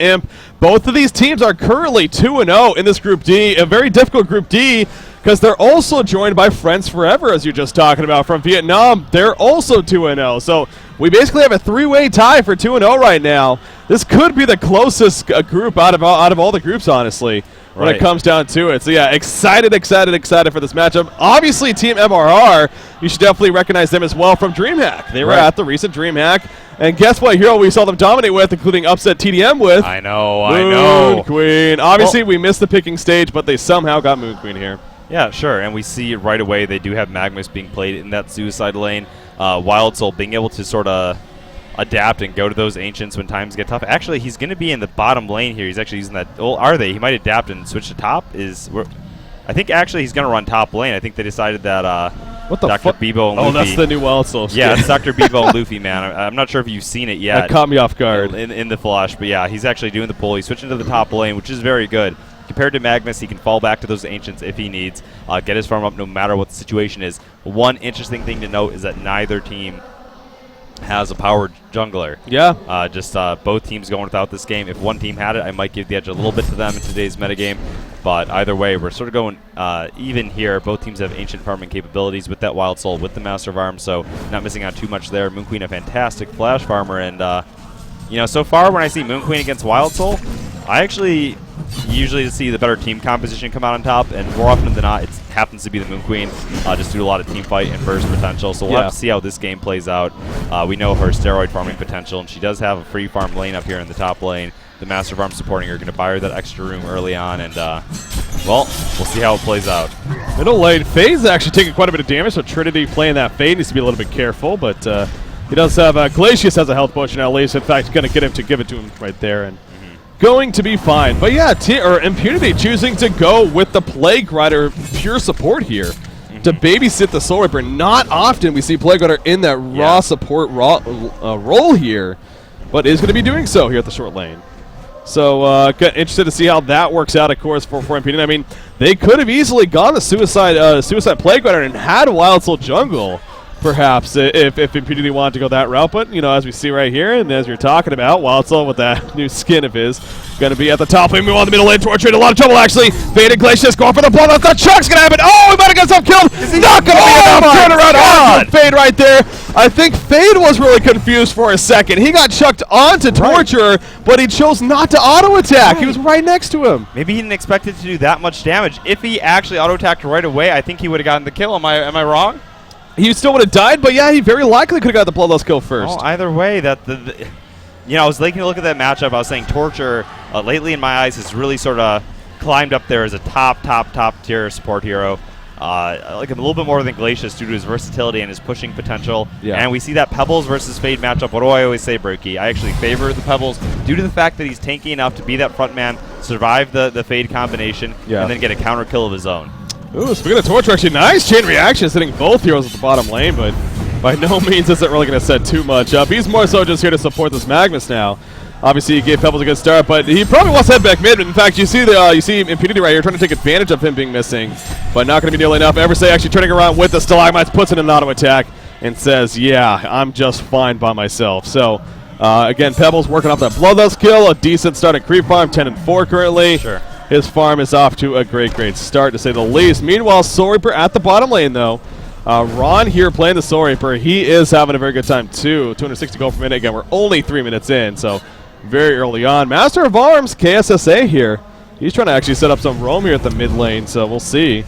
Imp. Both of these teams are currently 2-0 in this Group D, a very difficult Group D, because they're also joined by Friends Forever, as you're just talking about, from Vietnam. They're also 2-0. So we basically have a three-way tie for 2-0 right now. This could be the closest group out of all the groups, honestly, when it comes down to it. So yeah, excited for this matchup. Obviously, Team MRR, you should definitely recognize them as well from DreamHack. They were at the recent DreamHack. And guess what hero we saw them dominate with, including upset TDM with? I know. Moon Queen. Obviously, we missed the picking stage, but they somehow got Moon Queen here. Yeah, sure, and we see right away they do have Magnus being played in that suicide lane. Wild Soul being able to sort of adapt and go to those Ancients when times get tough. Actually, he's going to be in the bottom lane here. He's actually using that. Well, are they? He might adapt and switch to top. I think actually he's going to run top lane. I think they decided that what the Dr. Bebo and Luffy. Oh, that's the new Wild Soul skin. Yeah, it's Dr. Bebo and Luffy, man. I'm not sure if you've seen it yet. That caught me off guard. In the flush, but yeah, he's actually doing the pull. He's switching to the top lane, which is very good. Compared to Magnus, he can fall back to those Ancients if he needs, get his farm up no matter what the situation is. One interesting thing to note is that neither team has a powered jungler. Yeah. Just both teams going without this game. If one team had it, I might give the edge a little bit to them in today's metagame. But either way, we're sort of going even here. Both teams have ancient farming capabilities with that Wild Soul, with the Master of Arms, so not missing out too much there. Moon Queen, a fantastic flash farmer, and so far when I see Moon Queen against Wild Soul, I actually usually see the better team composition come out on top, and more often than not, it happens to be the Moon Queen, just due to a lot of team fight and burst potential. So we'll have to see how this game plays out. We know her steroid farming potential, and she does have a free farm lane up here in the top lane. The Master of Arms supporting her, going to buy her that extra room early on, and well, we'll see how it plays out. Middle lane, Fade's actually taking quite a bit of damage, so Trinity playing that Fade needs to be a little bit careful, but he does have Glacius has a health potion at least. In fact, going to get him to give it to him right there, and going to be fine. But yeah, Impunity choosing to go with the Plague Rider pure support here to babysit the Soul Reaper. Not often we see Plague Rider in that raw support role here, but is going to be doing so here at the short lane. So interested to see how that works out, of course, for Impunity. I mean, they could have easily gone the Suicide Plague Rider and had Wild Soul jungle, perhaps, if Impunity wanted to go that route. But, as we see right here, and as you're talking about, Wild Soul with that new skin of his, going to be at the top lane, move on the middle lane, Torture in a lot of trouble, actually. Fade and Glacius going for the blow. That's the Chuck's going to happen. Oh, he might have got himself killed. Not going to be enough. Turn around on Fade right there. I think Fade was really confused for a second. He got chucked onto Torture, but he chose not to auto-attack. He was right next to him. Maybe he didn't expect it to do that much damage. If he actually auto-attacked right away, I think he would have gotten the kill. Am I wrong? He still would have died, but yeah, he very likely could have got the Bloodlust kill first. Oh, either way, I was taking a look at that matchup. I was saying Torture, lately in my eyes, has really sort of climbed up there as a top tier support hero. I like him a little bit more than Glacius due to his versatility and his pushing potential. Yeah. And we see that Pebbles versus Fade matchup. What do I always say, Berkey? I actually favor the Pebbles due to the fact that he's tanky enough to be that front man, survive the Fade combination, and then get a counter kill of his own. Ooh, speaking of Torture, actually, nice chain reactions hitting both heroes at the bottom lane, but by no means isn't really going to set too much up. He's more so just here to support this Magnus now. Obviously, he gave Pebbles a good start, but he probably wants to head back mid. In fact, you see Impunity right here trying to take advantage of him being missing, but not going to be nearly enough. Eversay actually turning around with the Stalagmites, puts in an auto attack, and says, yeah, I'm just fine by myself. So, again, Pebbles working off that Bloodlust kill, a decent start at creep farm, 10-4 currently. Sure. His farm is off to a great start, to say the least. Meanwhile, Soul Reaper at the bottom lane, though. Ron here playing the Soul Reaper. He is having a very good time, too. 260 gold per minute. Again, we're only 3 minutes in, so very early on. Master of Arms, KSSA here. He's trying to actually set up some roam here at the mid lane, so we'll see.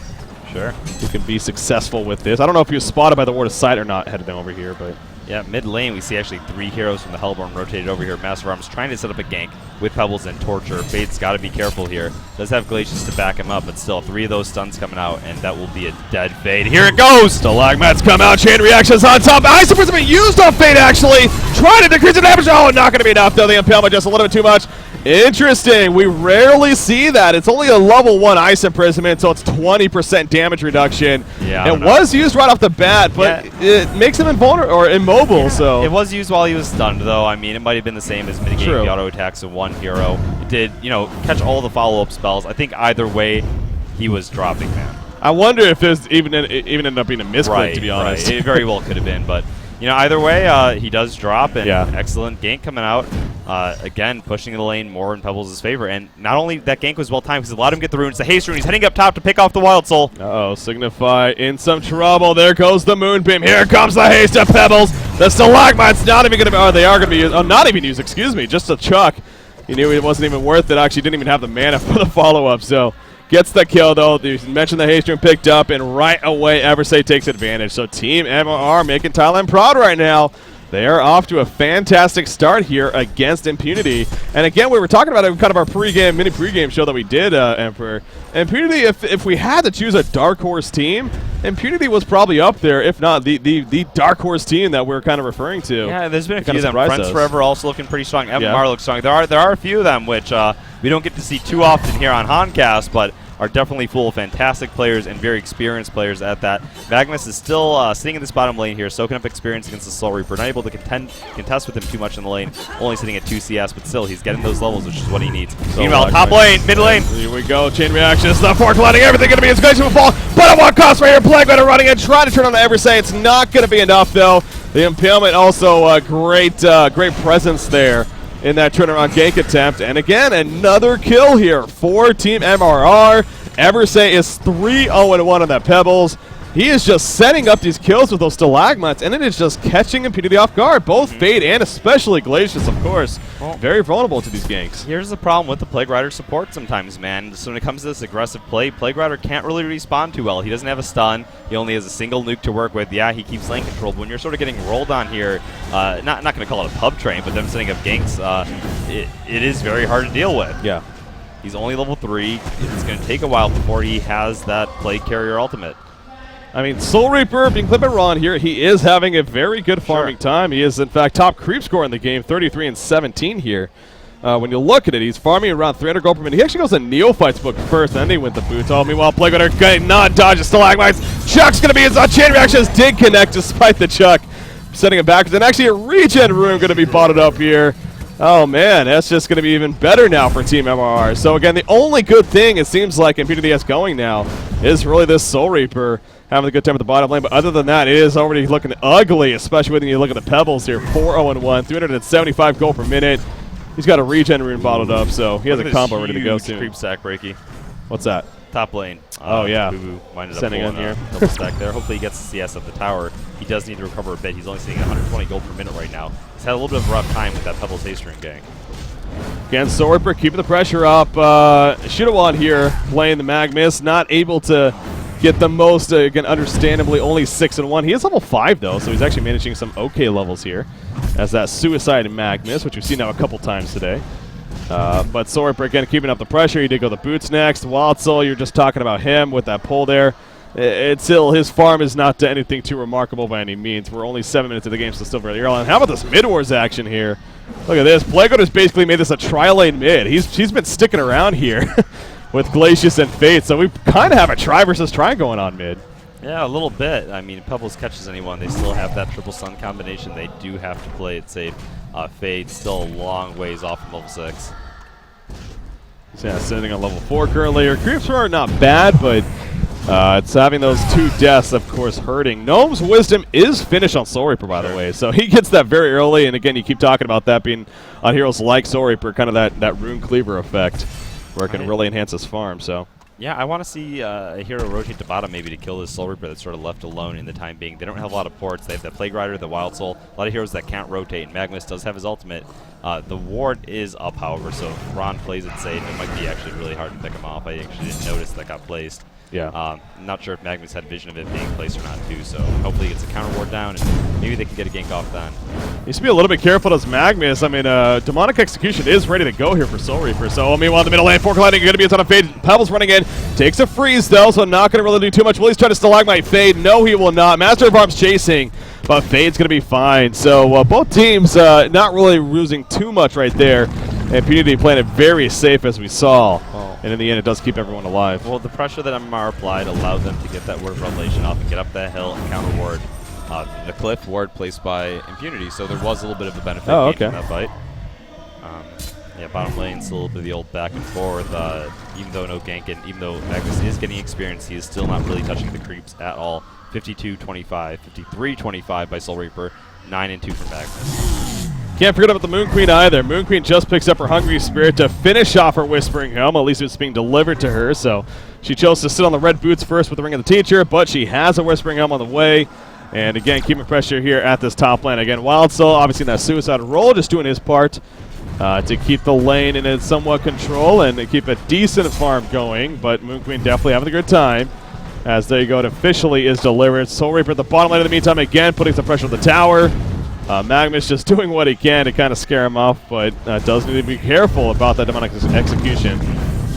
Sure. He can be successful with this. I don't know if he was spotted by the Ward of Sight or not headed over here, but... Yeah, mid lane, we see actually 3 heroes from the Hellborn rotated over here. Master of Arms trying to set up a gank with Pebbles and Torture. Fade's got to be careful here. Does have Glacius to back him up, but still 3 of those stuns coming out, and that will be a dead Fade. Here it goes! Stalagmites come out, chain reactions on top. Ice Imprisonment has been used on Fade, actually. Trying to decrease the damage. Oh, not going to be enough, though. The Impalement just a little bit too much. Interesting. We rarely see that. It's only a level 1 Ice Imprisonment, so it's 20% damage reduction. Yeah, it was used right off the bat, but it makes him invulnerable or immobile. So it was used while he was stunned, though. I mean, it might have been the same as mitigating the auto attacks of one hero. It did, catch all the follow-up spells. I think either way, he was dropping, man. I wonder if there's even ended up being a misclick, to be honest. Right. It very well could have been, but either way, he does drop, and excellent gank coming out. again, pushing the lane more in Pebbles' favor. And not only that gank was well timed, because it allowed him to get the runes. The haste rune, he's heading up top to pick off the Wild Soul. Uh-oh, Signify in some trouble. There goes the Moonbeam. Here comes the haste of Pebbles. The Stalagmite's not even going to be, they are going to be used. Oh, not even used, excuse me, just a chuck. He knew it wasn't even worth it. Actually didn't even have the mana for the follow-up, so gets the kill, though. You mentioned the haste rune picked up, and right away, Eversay takes advantage. So Team MRR making Thailand proud right now. They are off to a fantastic start here against Impunity. And again, we were talking about it in kind of our mini pregame show that we did, Emperor. Impunity, if we had to choose a dark horse team, Impunity was probably up there, if not the dark horse team that we're kind of referring to. Yeah, there's been a few of them. Friends Forever also looking pretty strong. MMR looks strong. There are a few of them which we don't get to see too often here on Honcast, but are definitely full of fantastic players and very experienced players at that. Magnus is still sitting in this bottom lane here, soaking up experience against the Soul Reaper. Not able to contest with him too much in the lane, only sitting at 2 CS, but still, he's getting those levels, which is what he needs. So meanwhile, top lane, mid lane. Here we go, chain reactions, the fork lighting, everything going to be as good as it will fall, but at what cost right here? Plague Rider running in, trying to turn on the Eversay. It's not going to be enough, though. The Impalement also great presence there in that turnaround gank attempt. And again, another kill here for Team MRR. Eversay is 3-0-1 on that Pebbles. He is just setting up these kills with those Stalagmites, and it is just catching Impunity off guard. Both Fade and especially Glacius, of course, very vulnerable to these ganks. Here's the problem with the Plague Rider support sometimes, man. So when it comes to this aggressive play, Plague Rider can't really respawn too well. He doesn't have a stun. He only has a single nuke to work with. Yeah, he keeps lane controlled. When you're sort of getting rolled on here, not going to call it a pub train, but them setting up ganks, it is very hard to deal with. Yeah. He's only level 3. It's going to take a while before he has that Plague Carrier ultimate. I mean, Soul Reaper being clipped by Ron here. He is having a very good farming time. He is, in fact, top creep score in the game, 33 and 17 here. When you look at it, he's farming around 300 gold per minute. He actually goes to Neophyte's book first, then he went the boots. Oh, meanwhile, Plague Rider getting not dodges Stalagmites. Chuck's going to be his chain reactions. Did connect despite the Chuck setting him backwards. And actually, a regen room going to be botted up here. Oh, man, that's just going to be even better now for Team MRR. So, again, the only good thing it seems like Impunity has going now is really this Soul Reaper having a good time at the bottom lane. But other than that, it is already looking ugly, especially when you look at the Pebbles here. 4-0-1, 375 gold per minute. He's got a regen rune bottled up, so he has a combo ready to go soon. Creep stack, Breaky. What's that? Top lane. Oh, yeah. Boo-boo minded Sending up in here. Double stack there. Hopefully he gets the CS of the tower. He does need to recover a bit. He's only sitting at 120 gold per minute right now. He's had a little bit of a rough time with that Pebbles haste rune gang. Again, Soul Reaper keeping the pressure up. Shidawon here playing the Magnus, not able to get the most, again, understandably, only 6-1. He is level 5, though, so he's actually managing some okay levels here as that Suicide Magnus, which we've seen now a couple times today. But Soul Reaper, again, keeping up the pressure. He did go the boots next. Wild Soul, you're just talking about him with that pull there. It's still, his farm is not anything too remarkable by any means. We're only 7 minutes into the game, so still very early. And how about this mid-wars action here? Look at this. Plague Rider's basically made this a tri-lane mid. He's been sticking around here with Glacius and Fate, so we kind of have a try versus try going on mid. Yeah, a little bit. I mean, if Pebbles catches anyone, they still have that triple stun combination. They do have to play it safe. Fade's still a long ways off from level 6. So yeah, sitting on level 4 currently. Her creeps are not bad, but it's having those 2 deaths, of course, hurting. Gnome's Wisdom is finished on Soul Reaper, by the way, so he gets that very early. And again, you keep talking about that being on heroes like Soul Reaper, kind of that rune cleaver effect, where it can really enhance his farm. So yeah, I want to see a hero rotate to bottom maybe to kill this Soul Reaper that's sort of left alone in the time being. They don't have a lot of ports. They have the Plague Rider, the Wild Soul, a lot of heroes that can't rotate, and Magnus does have his ultimate. The ward is up, however, so if Ron plays it safe, it might be actually really hard to pick him off. I actually didn't notice that got placed. yeah. Not sure if Magnus had vision of it being placed or not, too, so hopefully he gets a counter ward down, and maybe they can get a gank off then. Needs to be a little bit careful as Magnus. I mean, Demonic Execution is ready to go here for Soul Reaper. So, meanwhile, in the middle lane, Fork Lightning going to be a ton of Fade. Pebbles running in. Takes a freeze, though, so not going to really do too much. Will he try to Stalagmite Fade? No, he will not. Master of Arms chasing, but Fade's going to be fine. So, both teams not really losing too much right there. And Impunity playing it very safe, as we saw. And in the end, it does keep everyone alive. Well, the pressure that MMR applied allowed them to get that Word of Revelation off and get up that hill and counter ward. The cliff ward placed by Impunity, so there was a little bit of a benefit in that fight. Yeah, bottom lane, still a little bit of the old back and forth. Even though no gank, and even though Magnus is getting experience, he is still not really touching the creeps at all. 52-25, 53-25 by Soul Reaper, 9-2 for Magnus. Can't forget about the Moon Queen either. Moon Queen just picks up her Hungry Spirit to finish off her Whispering Helm. At least it's being delivered to her, so she chose to sit on the red boots first with the Ring of the Teacher, but she has a Whispering Helm on the way. And again, keeping pressure here at this top lane. Again, Wild Soul obviously in that suicide role, just doing his part to keep the lane in its somewhat control and to keep a decent farm going. But Moon Queen definitely having a good time. As there you go, it officially is delivered. Soul Reaper at the bottom lane in the meantime, again, putting some pressure on the tower. Magnus just doing what he can to kind of scare him off, but does need to be careful about that demonic execution,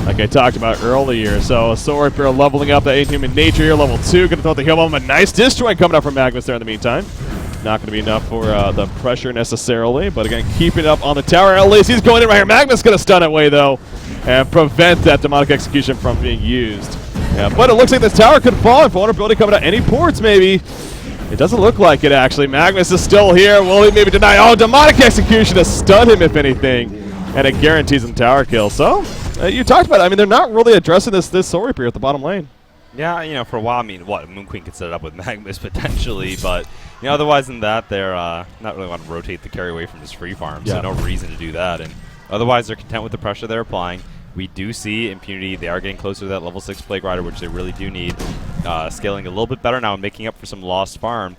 like I talked about earlier. So Soul Reaper leveling up that Inhuman Nature here, level 2. Going to throw the heal bomb. A nice disjoint coming up from Magnus there in the meantime. Not going to be enough for the pressure necessarily, but again, keeping it up on the tower. At least he's going in right here. Magnus going to stun it away, though, and prevent that demonic execution from being used. Yeah, but it looks like this tower could fall, and vulnerability coming out any ports, maybe. It doesn't look like it, actually. Magnus is still here. Will he maybe deny? Oh, demonic execution to stun him, if anything, and it guarantees him tower kill. So, you talked about it. I mean, they're not really addressing this Soul Reaper at the bottom lane. Yeah, you know, for a while, I mean, Moon Queen could set it up with Magnus potentially, but, you know, otherwise than that, they're not really want to rotate the carry away from his free farm, so no reason to do that. And otherwise, they're content with the pressure they're applying. We do see Impunity. They are getting closer to that level 6 Plague Rider, which they really do need. Scaling a little bit better now and making up for some lost farm,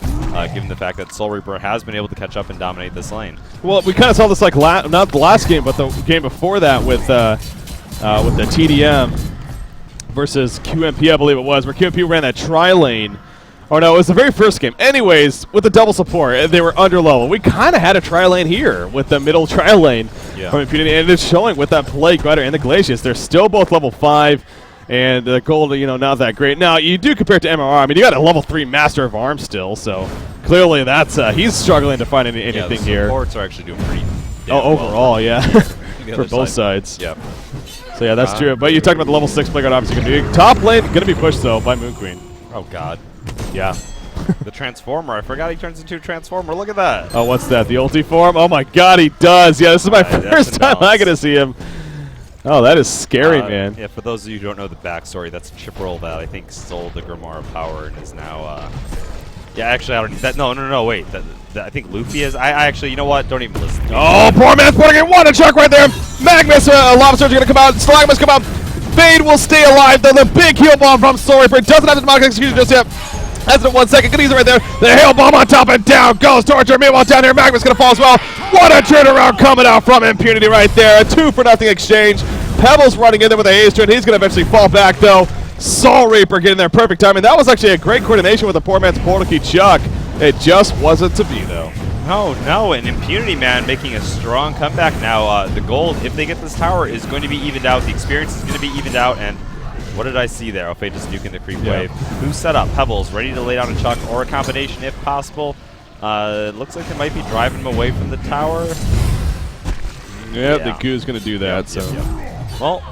given the fact that Soul Reaper has been able to catch up and dominate this lane. Well, we kind of saw this like not the last game, but the game before that with the TDM versus QMP, I believe it was, where QMP ran that tri-lane. Oh no, it was the very first game. Anyways, with the double support, they were under level. We kind of had a tri-lane here with the middle tri-lane from Impunity, and it's showing with that Plague Rider and the Glacius. They're still both level 5, and the gold, you know, not that great. Now, you do compare it to MRR. I mean, you got a level 3 Master of Arms still, so clearly that's he's struggling to find anything here. The supports are actually doing pretty overall, well. Yeah. For both sides. Yep. So yeah, that's true. But you talked about the level 6 Plague Rider, obviously going to be top lane, going to be pushed, though, by Moon Queen. Oh, God. Yeah. The Transformer. I forgot he turns into a Transformer. Look at that. Oh, what's that? The ulti form? Oh, my God, he does. Yeah, this is my first time I get to see him. Oh, that is scary, man. Yeah, for those of you who don't know the backstory, that's a chip roll that I think stole the Grimoire of Power and is now... yeah, actually, I don't need that. No, wait. I think Luffy is... I actually, you know what? Don't even listen to me. Oh, poor man's putting in one. A chuck right there. Magnus, Lava Surge are going to come out. Stalagmus come out. Fade will stay alive, though. The big heal bomb from Soul Reaper doesn't have the demonic execution just yet. That's in 1 second. Good easy right there. The hail bomb on top and down goes Torture. Meanwhile, down here, Magnus going to fall as well. What a turnaround coming out from Impunity right there. A 2-for-0 exchange. Pebbles running in there with a haze turn. He's going to eventually fall back, though. Soul Reaper getting there perfect time. And that was actually a great coordination with the poor man's portal key chuck. It just wasn't to be, though. No, and Impunity, man, making a strong comeback now. The gold, if they get this tower, is going to be evened out. The experience is going to be evened out, and what did I see there? Fade just nuking the creep wave. Who's set up? Pebbles, ready to lay down a chuck or a combination if possible. It looks like they might be driving him away from the tower. Yeah, the Goo's going to do that. Well,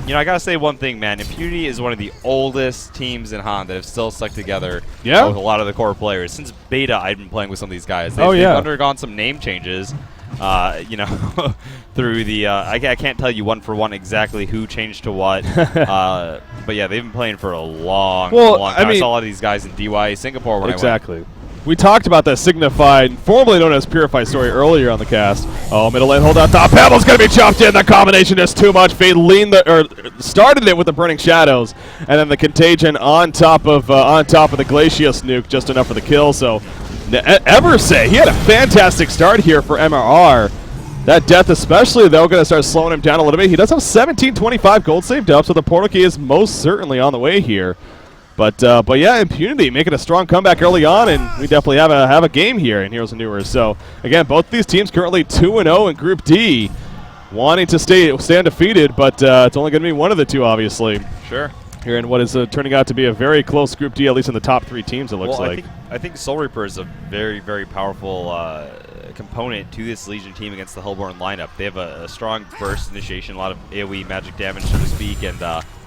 you know, I got to say one thing, man. Impunity is one of the oldest teams in Han that have still stuck together with a lot of the core players. Since beta, I've been playing with some of these guys. They've undergone some name changes. You know, through the I can't tell you one for one exactly who changed to what, but yeah, they've been playing for a long time. I saw a lot of these guys in DY Singapore when I went. We talked about that Signified, formerly known as Purified story earlier on the cast. Oh, middle lane, hold on top. Pebbles going to be chopped in. The combination is too much. Fade started it with the Burning Shadows, and then the Contagion on top of the Glacius nuke, just enough for the kill. So, Eversay, he had a fantastic start here for MRR. That death especially, though, going to start slowing him down a little bit. He does have 1725 gold saved up, so the portal key is most certainly on the way here. But yeah, Impunity making a strong comeback early on, and we definitely have a game here in Heroes and Newers. So again, both these teams currently 2-0 in Group D, wanting to stay undefeated, but it's only going to be one of the two, obviously. Sure. Here in what is turning out to be a very close Group D, at least in the top 3 teams, it looks like. I think Soul Reaper is a very, very powerful component to this Legion team against the Hellborn lineup. They have a strong burst initiation, a lot of AoE magic damage, so to speak, and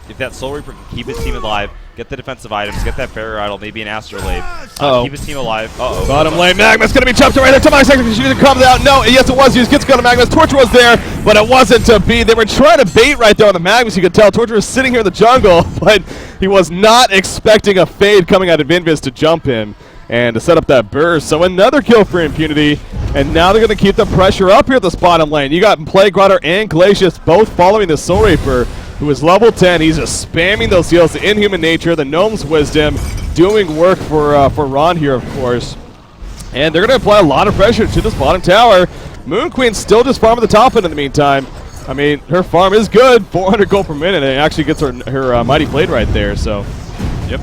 if that Soul Reaper can keep his team alive, get the defensive items, get that Barrier Idol, maybe an Astrolabe, keep his team alive. Bottom lane, Magnus going to be chopped right there. Tomax execution comes out. No, yes, it was used. Gets to go to Magnus. Torture was there, but it wasn't to be. They were trying to bait right there on the Magnus. You could tell Torture was sitting here in the jungle, but he was not expecting a fade coming out of Invis to jump him. and to set up that burst. So another kill for Impunity, and now they're going to keep the pressure up here at this bottom lane. You got Plague Rider and Glacius both following the Soul Reaper, who is level 10. He's just spamming those heals, the Inhuman Nature, the Gnome's Wisdom, doing work for Ron here, of course. And they're going to apply a lot of pressure to this bottom tower. Moon Queen still just farming the top end in the meantime. I mean, her farm is good, 400 gold per minute, and it actually gets her Mighty Blade right there, so. Yep.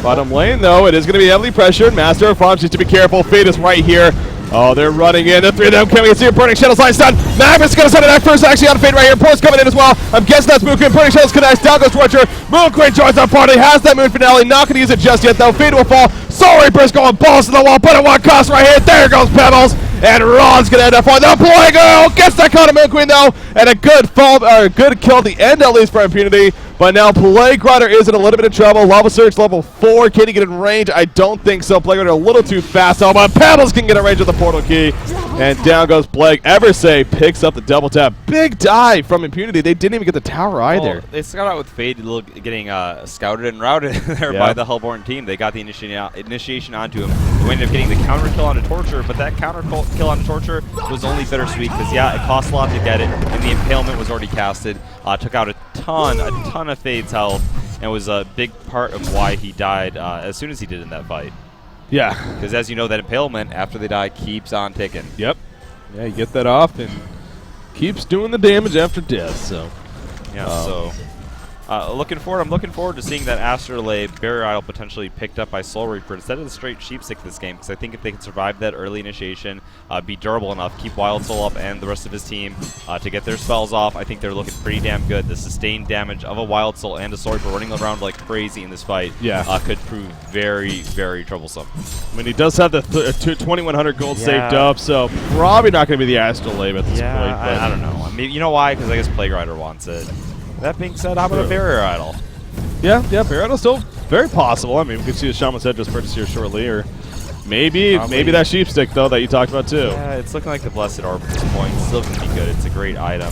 Bottom lane, though, it is going to be heavily pressured. Master of Farms needs to be careful. Fate is right here. Oh, they're running in. The three of them coming in. See Burning Shadows line stun. Magnus is going to send it back first. Actually on Fate right here. Port's coming in as well. I'm guessing that's Moon Queen. Burning Shadows connects. Down goes Torture. Moon Queen joins the party. Has that Moon Finale. Not going to use it just yet, though. Fate will fall. Soul Reaper's going balls to the wall. But at what cost right here? There goes Pebbles. And Ron's going to end up on the Plague. Gets that counter Moon Queen, though. And a good fall, or a good kill at the end, at least, for Impunity. But now Plague Rider is in a little bit of trouble. Lava Surge level 4. Can he get in range? I don't think so. Plague Rider a little too fast. Oh, but Pebbles can get in range with the portal key. And down goes Plague. Eversay picks up the double tap. Big dive from Impunity. They didn't even get the tower either. Well, they scout out with Fade getting scouted and routed there by the Hellborn team. They got the initiation onto him. They ended up getting the counter kill onto Torture, but that counter kill onto Torture was only bittersweet because, yeah, it cost a lot to get it, and the Impalement was already casted. Took out a ton of Fade's health, and was a big part of why he died as soon as he did in that fight. Yeah. Because as you know, that Impalement, after they die, keeps on ticking. Yep. Yeah, you get that off, and keeps doing the damage after death, so. Yeah, I'm looking forward to seeing that Astrolabe Barrier Idol potentially picked up by Soul Reaper instead of the straight Sheepstick this game, because I think if they can survive that early initiation, be durable enough, keep Wild Soul up and the rest of his team to get their spells off, I think they're looking pretty damn good. The sustained damage of a Wild Soul and a Soul Reaper running around like crazy in this fight could prove very, very troublesome. I mean, he does have the 2,100 gold saved up, so probably not going to be the Astrolabe at this point. I don't know. I mean, you know why? Because I guess Plague Rider wants it. That being said, how about a Barrier Idol? Yeah, Barrier Idol's still very possible. I mean, we could see the Shaman's Head just purchased here shortly, or maybe that Sheepstick, though, that you talked about, too. Yeah, it's looking like the Blessed Orb at this point. Still going to be good. It's a great item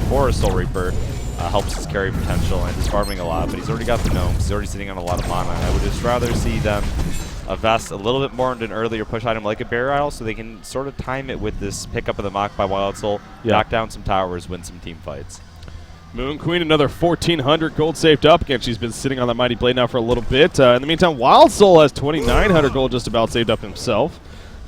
for a Soul Reaper. Helps his carry potential and is farming a lot, but he's already got the Gnomes. He's already sitting on a lot of mana. I would just rather see them invest a little bit more into an earlier push item like a Barrier Idol so they can sort of time it with this pickup of the Mock by Wild Soul, knock down some towers, win some team fights. Moon Queen, another 1,400 gold saved up. Again, she's been sitting on that Mighty Blade now for a little bit. In the meantime, Wild Soul has 2,900 gold just about saved up himself.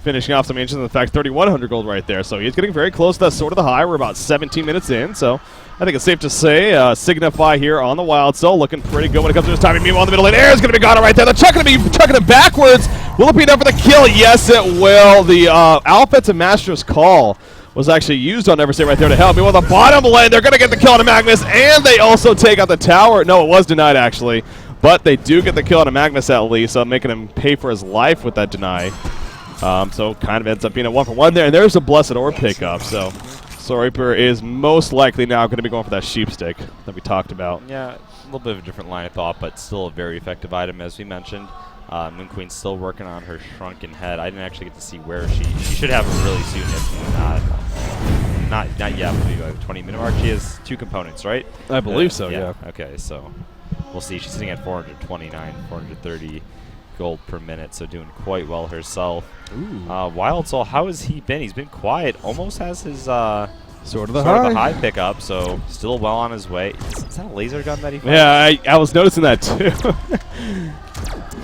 Finishing off some ancients, in fact, 3,100 gold right there. So he's getting very close to that Sword of the High. We're about 17 minutes in, so I think it's safe to say Signify here on the Wild Soul looking pretty good when it comes to his timing. Meanwhile, in the middle lane, Air is going to be gone right there. The Chuck going to be chucking it backwards. Will it be enough for the kill? Yes, it will. The Alpha to Master's Call was actually used on Eversay right there to help. Meanwhile, the bottom lane, they're going to get the kill on Magnus, and they also take out the tower. No, it was denied, actually. But they do get the kill on Magnus at least, so making him pay for his life with that deny. So kind of ends up being a 1-for-1 there. And there's a Blessed Orb pickup, so Soul Reaper is most likely now going to be going for that Sheepstick that we talked about. Yeah, a little bit of a different line of thought, but still a very effective item, as we mentioned. Moon Queen's still working on her Shrunken Head. I didn't actually get to see where she should have it really soon. If not yet. Maybe like 20-minute mark. She has 2 components, right? I believe so. Yeah. Okay, so we'll see. She's sitting at 429, 430 gold per minute, so doing quite well herself. Wild Soul, how has he been? He's been quiet. Almost has his Sword of the High pickup, so still well on his way. Is that a laser gun that he found? Yeah, I was noticing that too.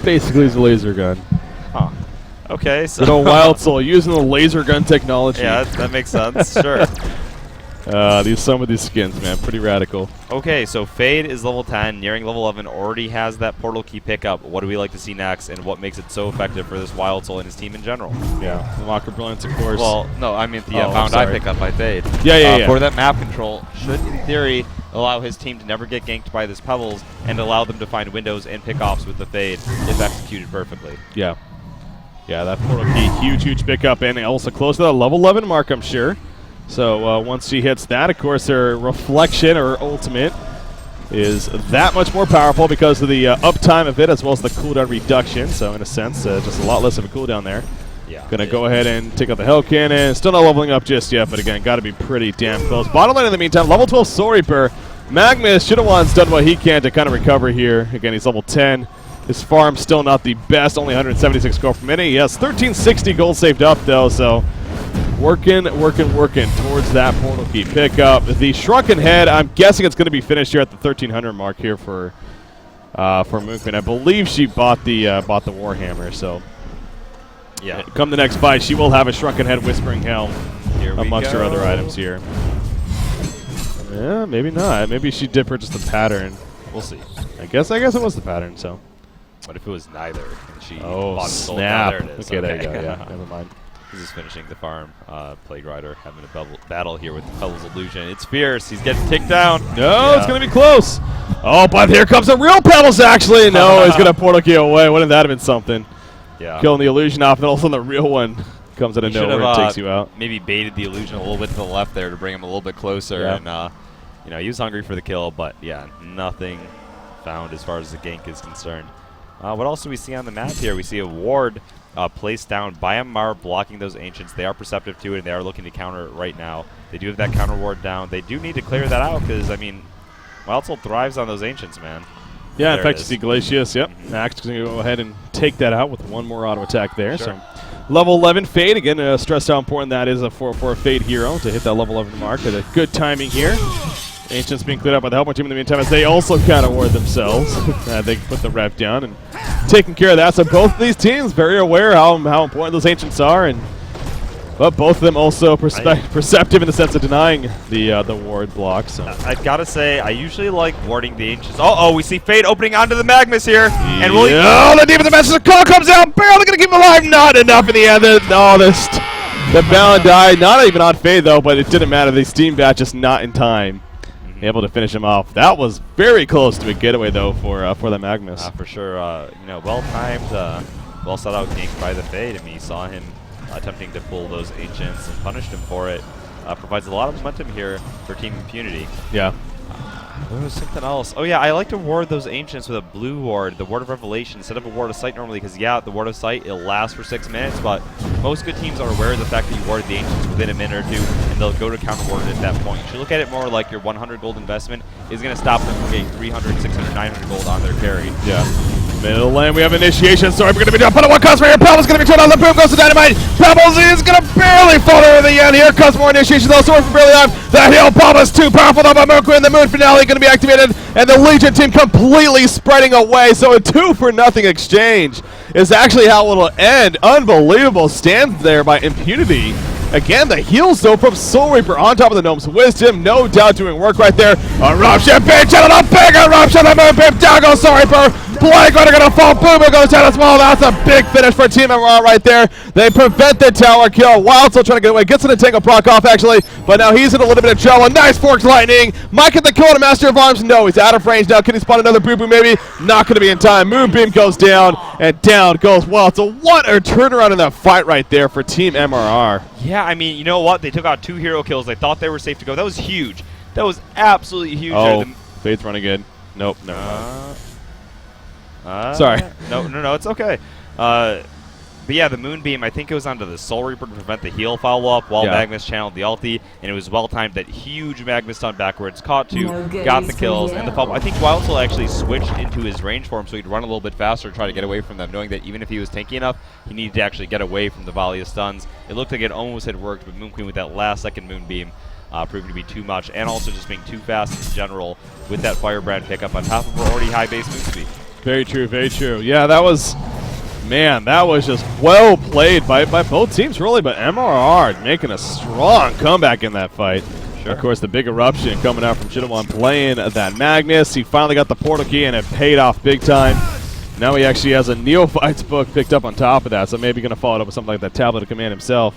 Basically, it's a laser gun. Huh. Okay, so good old Wild Soul using the laser gun technology. Yeah, that makes sense. Sure. Some of these skins, man, pretty radical. Okay, so Fade is level 10, nearing level 11, already has that portal key pickup. What do we like to see next, and what makes it so effective for this Wild Soul and his team in general? Yeah, the Walker Brilliance, of course. Well, no, I mean the Bound Eye pickup by Fade. Yeah. For that map control, should, in theory, allow his team to never get ganked by this Pebbles, and allow them to find windows and pickoffs with the Fade if executed perfectly. Yeah, that portal key, huge pickup, and also close to that level 11 mark, I'm sure. So once she hits that, of course, her Reflection, or Ultimate, is that much more powerful because of the uptime of it, as well as the cooldown reduction. So in a sense, just a lot less of a cooldown there. Yeah. Gonna go ahead and take out the Hell Cannon. Still not leveling up just yet, but again, got to be pretty damn close. Bottom lane in the meantime, level 12 Soul Reaper. Magnus Shinowan's done what he can to kind of recover here. Again, he's level 10. His farm still not the best, only 176 gold per minute. He has 1360 gold saved up, though, so working towards that portal key pickup. The Shrunken Head, I'm guessing it's going to be finished here at the 1300 mark here for Moon Queen. I believe she bought the Warhammer, so Yeah. come the next fight, she will have a Shrunken Head Whispering Helm amongst her other items here. Yeah, maybe not. Maybe she did purchase the pattern. We'll see. I guess it was the pattern, so. What if it was neither? And she Oh, bought and sold? snap. There it is. Okay, there you go. Yeah, never mind. This is finishing the farm. Plague Rider having a battle here with the Pebbles Illusion. It's fierce. He's getting kicked down. No, it's going to be close. Oh, but here comes the real Pebbles, actually. No, he's going to portal key away. Wouldn't that have been something? Yeah. Killing the illusion off, and also the real one comes out of nowhere and takes you out. Maybe baited the illusion a little bit to the left there to bring him a little bit closer. Yeah. And, you know, he was hungry for the kill, but, yeah, nothing found as far as the gank is concerned. What else do we see on the map here? We see a ward placed down by MR blocking those Ancients. They are perceptive to it, and they are looking to counter it right now. They do have that counter ward down. They do need to clear that out because, I mean, Wild Soul thrives on those Ancients, man. Yeah, in fact, you see Glacius. Yep. Axe is going to go ahead and take that out with one more auto attack there. Sure. So, level 11 Fade. Again, stressed how important that is for a Fade hero to hit that level 11 mark. At a good timing here. Ancients being cleared up by the Helper team in the meantime as they also counter ward themselves. They put the rep down and taking care of that. So both of these teams very aware how important those Ancients are, but both of them also perceptive in the sense of denying the ward block. So I've got to say, I usually like warding the Ancients. Oh, we see Fade opening onto the Magmas here. And will the Demon Message call comes out, barely going to keep him alive. Not enough in the end. The Baron died. Not even on Fade, though, but it didn't matter. They steamed back just not in time. Able to finish him off. That was very close to a getaway, though, for the Magmas. For sure. You know, well-timed, well set out gank by the Fade. I mean, you saw him attempting to pull those Ancients and punished him for it. Provides a lot of momentum here for Team Impunity. Yeah. There was something else. Oh, yeah, I like to ward those Ancients with a blue ward, the Ward of Revelation, instead of a Ward of Sight normally, because, yeah, the Ward of Sight, it'll last for 6 minutes, but most good teams are aware of the fact that you warded the Ancients within a minute or two, and they'll go to counter-ward it at that point. You should look at it more like your 100 gold investment is going to stop them from getting 300, 600, 900 gold on their carry. Yeah. Middle lane, we have initiation. Sorry, we're going to be down. Put it one customer here. Pebbles going to be turned on. The boom goes to Dynamite. Pebbles is going to barely fall over the end. Here comes more initiation, though. Sword from barely on. The heal bomb is too powerful, though, by Moon Queen. The Moon Finale going to be activated, and the Legion team completely spreading away. So a 2-for-0 exchange is actually how it will end. Unbelievable stand there by Impunity. Again, the heals, though, from Soul Reaper on top of the Gnome's Wisdom. No doubt doing work right there. Eruption, big channel, a big eruption. The Moon Pimp down goes Soul Reaper. Plague Rider going to fall. Boom, it goes down as well. That's a big finish for Team MRR right there. They prevent the tower kill. Wild still trying to get away. Gets an entangle proc off, actually. But now he's in a little bit of trouble. Nice Forked Lightning. Might get the kill on a Master of Arms. No, he's out of range now. Can he spawn another Boo Boo maybe? Not going to be in time. Moonbeam goes down, and down goes Wild. So what a turnaround in that fight right there for Team MRR. Yeah, I mean, you know what? They took out 2 hero kills. They thought they were safe to go. That was huge. That was absolutely huge. Oh, Fade's running good. Nope, no. Sorry. No, it's okay. But yeah, the Moonbeam, I think it was onto the Soul Reaper to prevent the heal follow-up while Magmas channeled the ulti, and it was well-timed. That huge Magmas stun backwards, caught 2, got the kills, and the follow. I think Wild Soul actually switched into his range for him so he'd run a little bit faster, try to get away from them, knowing that even if he was tanky enough, he needed to actually get away from the volley of stuns. It looked like it almost had worked, but Moon Queen with that last-second Moonbeam proving to be too much, and also just being too fast in general with that Firebrand pickup on top of her already high base move speed. Very true, very true. Yeah, that was just well played by both teams, really, but MRR making a strong comeback in that fight. Sure. Of course, the big eruption coming out from Chidawan playing that Magnus. He finally got the portal key, and it paid off big time. Now he actually has a Neophyte's book picked up on top of that, so maybe going to follow it up with something like that Tablet of Command himself.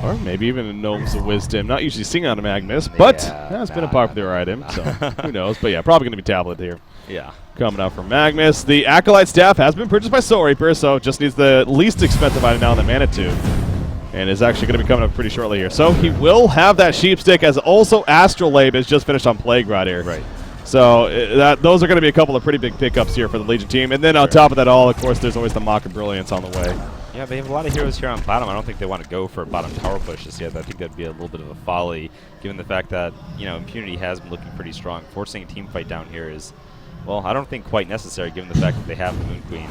Or maybe even a Gnome's Wisdom. Not usually seen on a Magnus, but it's been a popular item, so who knows. But yeah, probably going to be Tablet here. Yeah. Coming out from Magnus. The Acolyte Staff has been purchased by Soul Reaper, so just needs the least expensive item now in the Manitou. And is actually going to be coming up pretty shortly here. So he will have that Sheepstick, as also Astrolabe is just finished on Plague Rod here. Right. So those are going to be a couple of pretty big pickups here for the Legion team. And then on top of that all, of course, there's always the Mock of Brilliance on the way. Yeah, they have a lot of heroes here on bottom. I don't think they want to go for a bottom tower push just yet. I think that'd be a little bit of a folly, given the fact that, you know, Impunity has been looking pretty strong. Forcing a team fight down here is Well, I don't think quite necessary given the fact that they have the Moon Queen.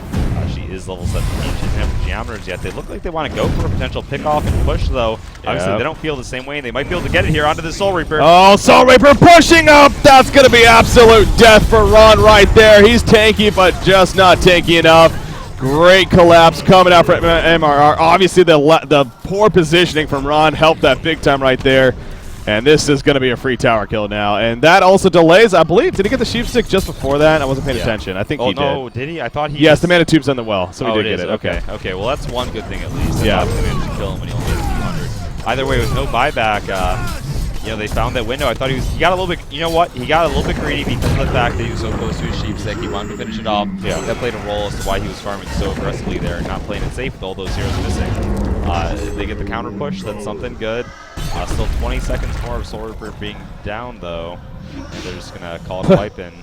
She is level 17. She doesn't have geometers yet. They look like they want to go for a potential pickoff and push, though. Obviously, they don't feel the same way, and they might be able to get it here onto the Soul Reaper. Oh, Soul Reaper pushing up! That's going to be absolute death for Ron right there. He's tanky, but just not tanky enough. Great collapse coming out from MRR. Obviously, the poor positioning from Ron helped that big time right there. And this is going to be a free tower kill now. And that also delays, I believe. Did he get the sheep stick just before that? I wasn't paying attention. I think he did. Oh, no, did he? I thought he... Yes, the mana tube's on the well, so he did get it. Okay. Okay, well, that's one good thing at least. Yeah. I thought they managed to kill him when he only had 200. Either way, with no buyback, you know, they found that window. I thought he got a little bit, you know what? He got a little bit greedy because of the fact that he was so close to his sheep stick. He wanted to finish it off. Yeah. That played a role as to why he was farming so aggressively there and not playing it safe with all those heroes missing. They get the counter push. That's something good. Still 20 seconds more of Soul Reaper being down, though. And they're just going to call it a wipe in.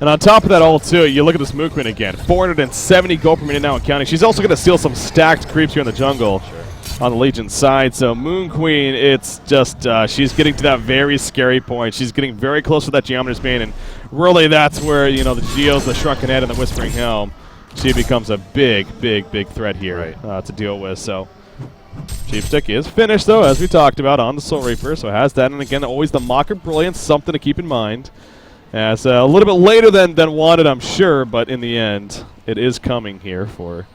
And on top of that all, too, you look at this Moon Queen again. 470 gold per minute now and counting. She's also going to steal some stacked creeps here in the jungle on the Legion side. So Moon Queen, it's just, she's getting to that very scary point. She's getting very close to that Geometer's Bane, and really that's where, you know, the Geos, the Shrunken Head, and the Whispering Helm, she becomes a big threat here to deal with. So Sheep Stick is finished, though, as we talked about, on the Soul Reaper, so it has that. And again, always the Mock of Brilliance, something to keep in mind. As a little bit later than wanted, I'm sure, but in the end, it is coming here for,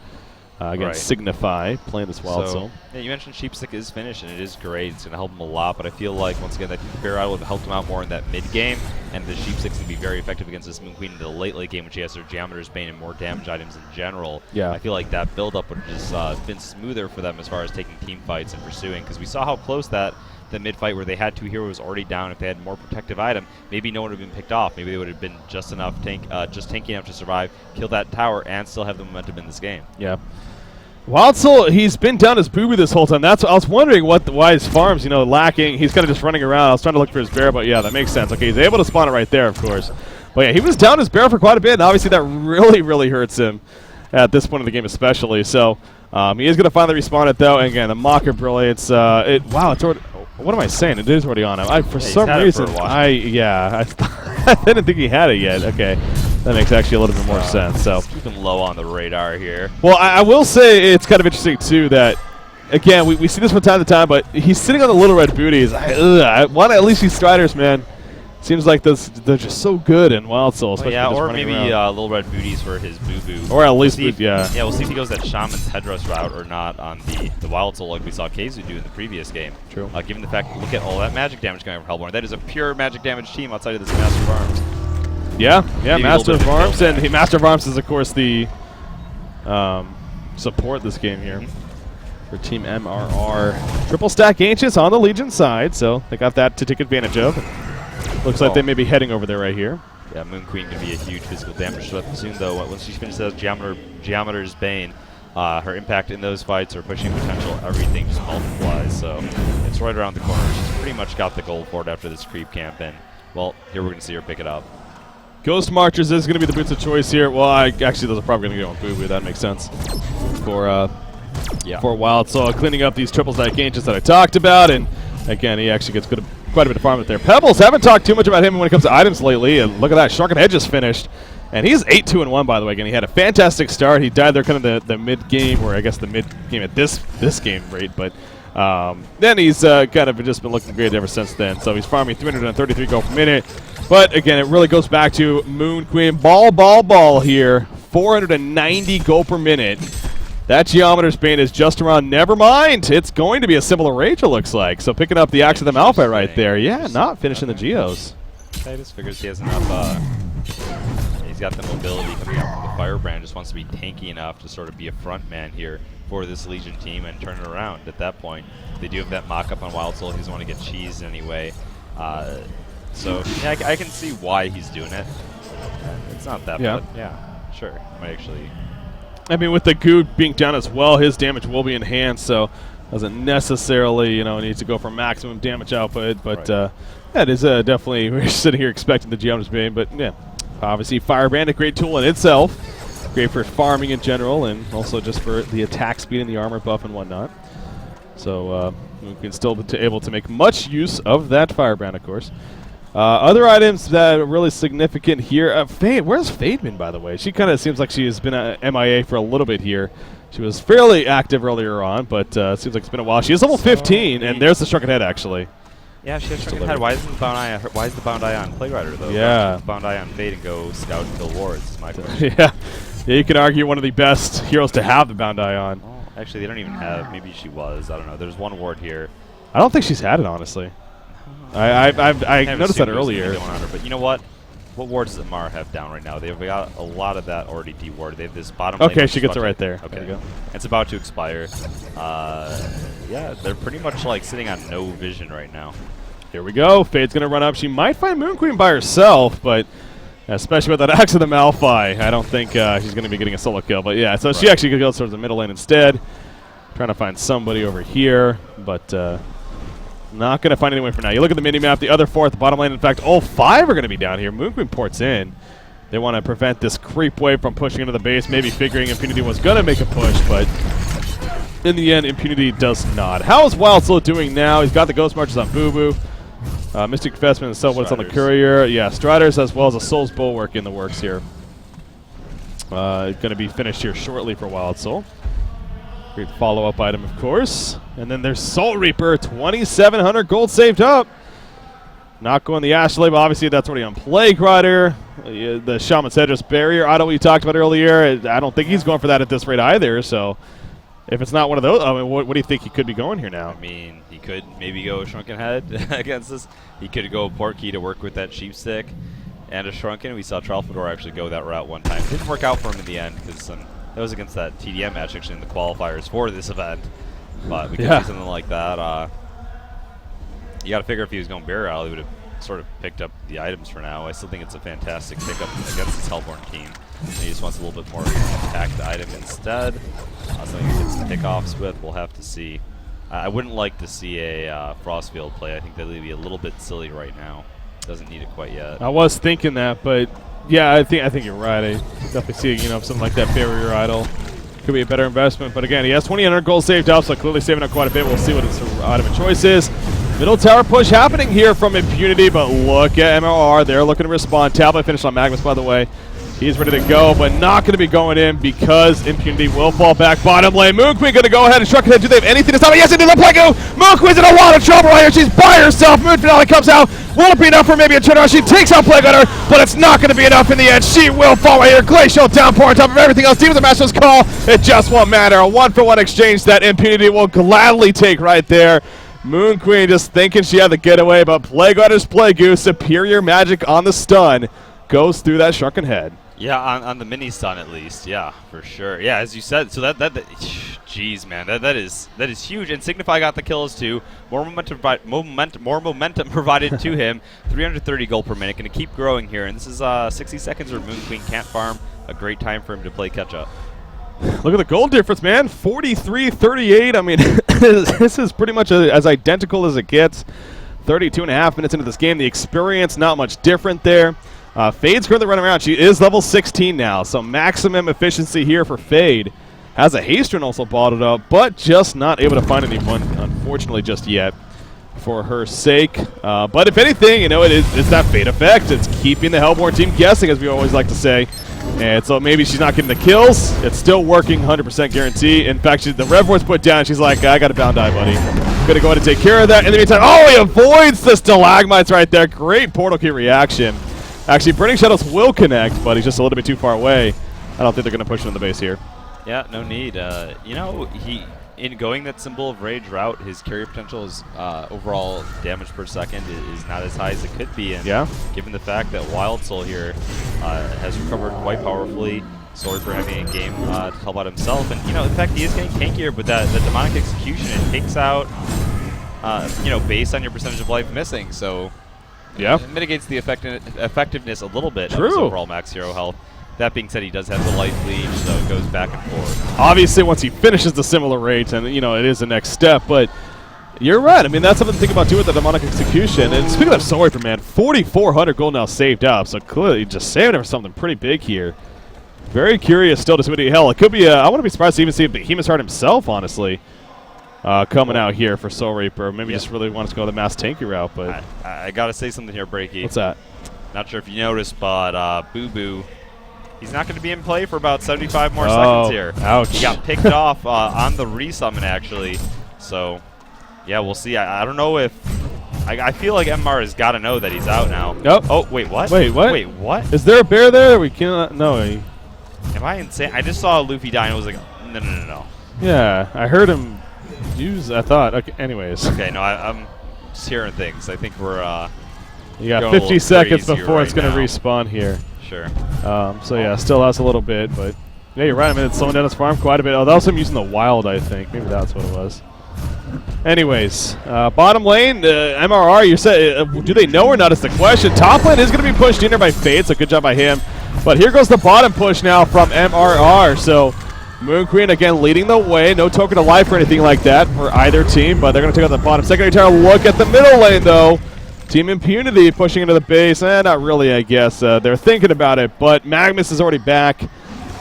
again, Signify, playing this Wild Soul. Yeah, you mentioned Sheep Stick is finished, and it is great. It's going to help him a lot, but I feel like, once again, that Bear Idol would have helped him out more in that mid-game, and the Sheep Stick's going to be very effective against this Moon Queen in the late game, when she has her Geometer's Bane and more damage items in general. Yeah. I feel like that build-up would have just been smoother for them as far as taking team fights and pursuing, because we saw how close the mid-fight where they had two heroes already down. If they had more protective item, maybe no one would have been picked off. Maybe they would have been just tanky enough to survive, kill that tower, and still have the momentum in this game. Yeah. Wild Soul, he's been down his booby this whole time. That's I was wondering why his farm's, you know, lacking. He's kind of just running around. I was trying to look for his bear, but yeah, that makes sense. Okay, he's able to spawn it right there, of course. But yeah, he was down his bear for quite a bit, and obviously that really hurts him at this point of the game especially. So he is going to finally respawn it, though. And again, the Mock of Brilliance. Wow, it's already... What am I saying? It is already on him. For some reason, I didn't think he had it yet. Okay, that makes actually a little bit more sense. So keep him low on the radar here. Well, I will say it's kind of interesting too that, again, we see this from time to time, but he's sitting on the little red booties. I want to at least see Striders, man. Seems like they're just so good in Wild Soul. Yeah, or maybe little red booties for his boo-boo. Or at least, Yeah, we'll see if he goes that Shaman's Headrest route or not on the Wild Soul like we saw Keizu do in the previous game. True. Given the fact, look at all that magic damage coming from Hellborn. That is a pure magic damage team outside of this Master of Arms. Yeah, Master of Arms. And Master of Arms is, of course, the support this game here. For Team MRR. Triple stack Ancients on the Legion side, so they got that to take advantage of. Looks like they may be heading over there right here. Yeah, Moon Queen can be a huge physical damage threat soon, though. Once she finishes Geometer's Bane, her impact in those fights, her pushing potential, everything just multiplies. So it's right around the corner. She's pretty much got the gold for it after this creep camp, and, well, here we're going to see her pick it up. Ghost Marchers is going to be the boots of choice here. Well, actually, those are probably going to go on Boo Boo. That makes sense for Wild Soul. Cleaning up these triple stack Ancients that I talked about, and again, he actually gets quite a bit of farm there. Pebbles, haven't talked too much about him when it comes to items lately, and look at that, Shrunken Head just finished. And he's 8-2-1, by the way. Again, he had a fantastic start. He died there kind of the mid-game, or I guess the mid-game at this game rate, but then he's kind of just been looking great ever since then. So he's farming 333 gold per minute. But again, it really goes back to Moon Queen. Ball here. 490 gold per minute. That Geometer's Bane is just around. Never mind. It's going to be a similar rage, it looks like. So picking up the Axe of the Malphite right there. Yeah, not finishing the Geos. I just figures he has enough. He's got the mobility coming out from the Firebrand. Just wants to be tanky enough to sort of be a front man here for this Legion team and turn it around at that point. They do have that mock-up on Wild Soul. He doesn't want to get cheesed anyway. So yeah, I can see why he's doing it. It's not that bad. Yeah, sure. Might actually... I mean, with the goo being down as well, his damage will be enhanced, so doesn't necessarily, need to go for maximum damage output. But yeah, it is definitely, we're sitting here expecting the Geometer's Bane. But yeah, obviously Firebrand, a great tool in itself. Great for farming in general, and also just for the attack speed and the armor buff and whatnot. So we can still be able to make much use of that Firebrand, of course. Other items that are really significant here. Fade, where's Fade been, by the way? She kind of seems like she has been MIA for a little bit here. She was fairly active earlier on, but it seems like it's been a while. She is level 15, and there's the Shrunken Head, actually. Yeah, she has Shrunken Head. Why isn't the bound eye? Why is the bound eye on Plague-Rider, though? Yeah. The bound eye on Fade and go scout and kill wards is my question. Yeah, you can argue one of the best heroes to have the bound eye on. Oh, actually, they don't even have. Maybe she was. I don't know. There's one ward here. I don't think she's had it, honestly. I noticed that earlier. But you know what? What wards does MR have down right now? They've got a lot of that already dewarded. They have this bottom lane. Okay, she gets it right there. Okay. There you go. It's about to expire. Yeah, they're pretty much like sitting on no vision right now. Here we go. Fade's going to run up. She might find Moon Queen by herself, but especially with that Axe of the Malphite, I don't think she's going to be getting a solo kill. But yeah, so she actually could go towards the middle lane instead. Trying to find somebody over here, but not going to find anyone for now. You look at the mini-map, the other 4 at the bottom lane. In fact, all 5 are going to be down here. Moon Queen ports in. They want to prevent this creep wave from pushing into the base, maybe figuring Impunity was going to make a push, but in the end, Impunity does not. How is Wild Soul doing now? He's got the Ghost Marches on Boo Boo. Mystic Investment and Self-What's on the Courier. Yeah, Striders as well as a Soul's Bulwark in the works here. Going to be finished here shortly for Wild Soul. Great follow-up item, of course. And then there's Soul Reaper, 2,700 gold saved up. Not going the Ash Label. Obviously, that's already on Plague Rider. The Shaman's Hedge's Barrier item we talked about earlier. I don't think he's going for that at this rate either. So if it's not one of those, I mean, what do you think he could be going here now? I mean, he could maybe go Shrunken Head against this. He could go Portkey to work with that Sheep Stick and a Shrunken. We saw Tralfador actually go that route one time. Didn't work out for him in the end because that was against that TDM match actually in the qualifiers for this event. But we could see something like that. You got to figure if he was going Barrier Isle, he would have sort of picked up the items for now. I still think it's a fantastic pickup against this Hellborn team. He just wants a little bit more attacked item instead. Something he gets the pickoffs with. We'll have to see. I wouldn't like to see a Frostfield play. I think that would be a little bit silly right now. Doesn't need it quite yet. I was thinking that, but yeah, I think you're right. I definitely see something like that Barrier Idol could be a better investment. But again, he has 2,800 gold saved up, so clearly saving up quite a bit. We'll see what his item of choice is. Middle tower push happening here from Impunity, but look at MRR. They're looking to respond. Tablet finished on Magnus, by the way. He's ready to go, but not going to be going in because Impunity will fall back bottom lane. Moon Queen going to go ahead and Shrunken Head. Do they have anything to stop it? Yes, they do. Plague-O! Moon Queen's in a lot of trouble right here. She's by herself. Moon Finale comes out. Will it be enough for maybe a turnaround? She takes out Plague-O, but it's not going to be enough in the end. She will fall right here. Glacial downpour on top of everything else. Team of the Master's Call. It just won't matter. A 1-for-1 exchange that Impunity will gladly take right there. Moon Queen just thinking she had the getaway, but Plague-Rider's Plague-O, superior magic on the stun, goes through that Shrunken Head. Yeah, on the mini stun at least. Yeah, for sure. Yeah, as you said. So that jeez, man, that is huge. And Signify got the kills too. More momentum provided to him. 330 gold per minute. Going to keep growing here. And this is 60 seconds where Moon Queen can't farm. A great time for him to play catch up. Look at the gold difference, man. 43-38. I mean, this is pretty much as identical as it gets. 32.5 minutes into this game. The experience not much different there. Fade's currently running around. She is level 16 now, so maximum efficiency here for Fade. Has a Hasten also bottled up, but just not able to find anyone, unfortunately, just yet for her sake. But if anything, it's that Fade effect. It's keeping the Hellborn team guessing, as we always like to say. And so maybe she's not getting the kills. It's still working, 100% guarantee. In fact, the Rev Ward's put down. She's like, I got a bound eye, buddy. Going to go ahead and take care of that. In the meantime, oh, he avoids the stalagmites right there. Great portal key reaction. Actually, Burning Shadows will connect, but he's just a little bit too far away. I don't think they're going to push him in the base here. Yeah, no need. In going that Symbol of Rage route, his carry potential is overall damage per second is not as high as it could be. And given the fact that Wild Soul here has recovered quite powerfully, Soul Reaper having a game to help out himself. And, in fact, he is getting tankier, but that Demonic Execution, it takes out, based on your percentage of life missing. So it mitigates the effectiveness a little bit of his overall max hero health. That being said, he does have the life leech, so it goes back and forth. Obviously, once he finishes the similar rate, and it is the next step, but you're right. I mean, that's something to think about too with the Demonic Execution. And speaking of Soul Reaper, man, 4,400 gold now saved up, so clearly just saving it for something pretty big here. Very curious still to see what hell. It could be. I wouldn't be surprised to even see Behemoth's Heart himself, honestly. coming out here for Soul Reaper. Maybe just really wants to go the mass tanky route, but I got to say something here, Breaky. What's that? Not sure if you noticed, but Boo Boo, he's not going to be in play for about 75 more seconds here. Ouch. He got picked off on the resummon, actually. So, yeah, we'll see. I don't know if... I feel like MR has got to know that he's out now. Nope. Oh, wait, what? Wait, what? Wait, what? Is there a bear there? We cannot... No. Am I insane? I just saw Luffy die and I was like, no. Yeah, I heard him use... I thought... Okay, anyways. Okay, no, I'm just hearing things. I think we're... You got 50 seconds before right it's going to now. respawn here. Sure. So yeah, still has a little bit, but yeah, you're right. I mean, it's slowing down his farm quite a bit. Oh, that was him using the wild, I think. Maybe that's what it was. Anyways, bottom lane, MRR, you said, do they know or not is the question. Top lane is going to be pushed in there by Fade, so good job by him. But here goes the bottom push now from MRR. So Moon Queen again leading the way. No token of life or anything like that for either team, but they're going to take out the bottom. Secondary tower, look at the middle lane though. Team Impunity pushing into the base. Not really, I guess. They're thinking about it, but Magnus is already back,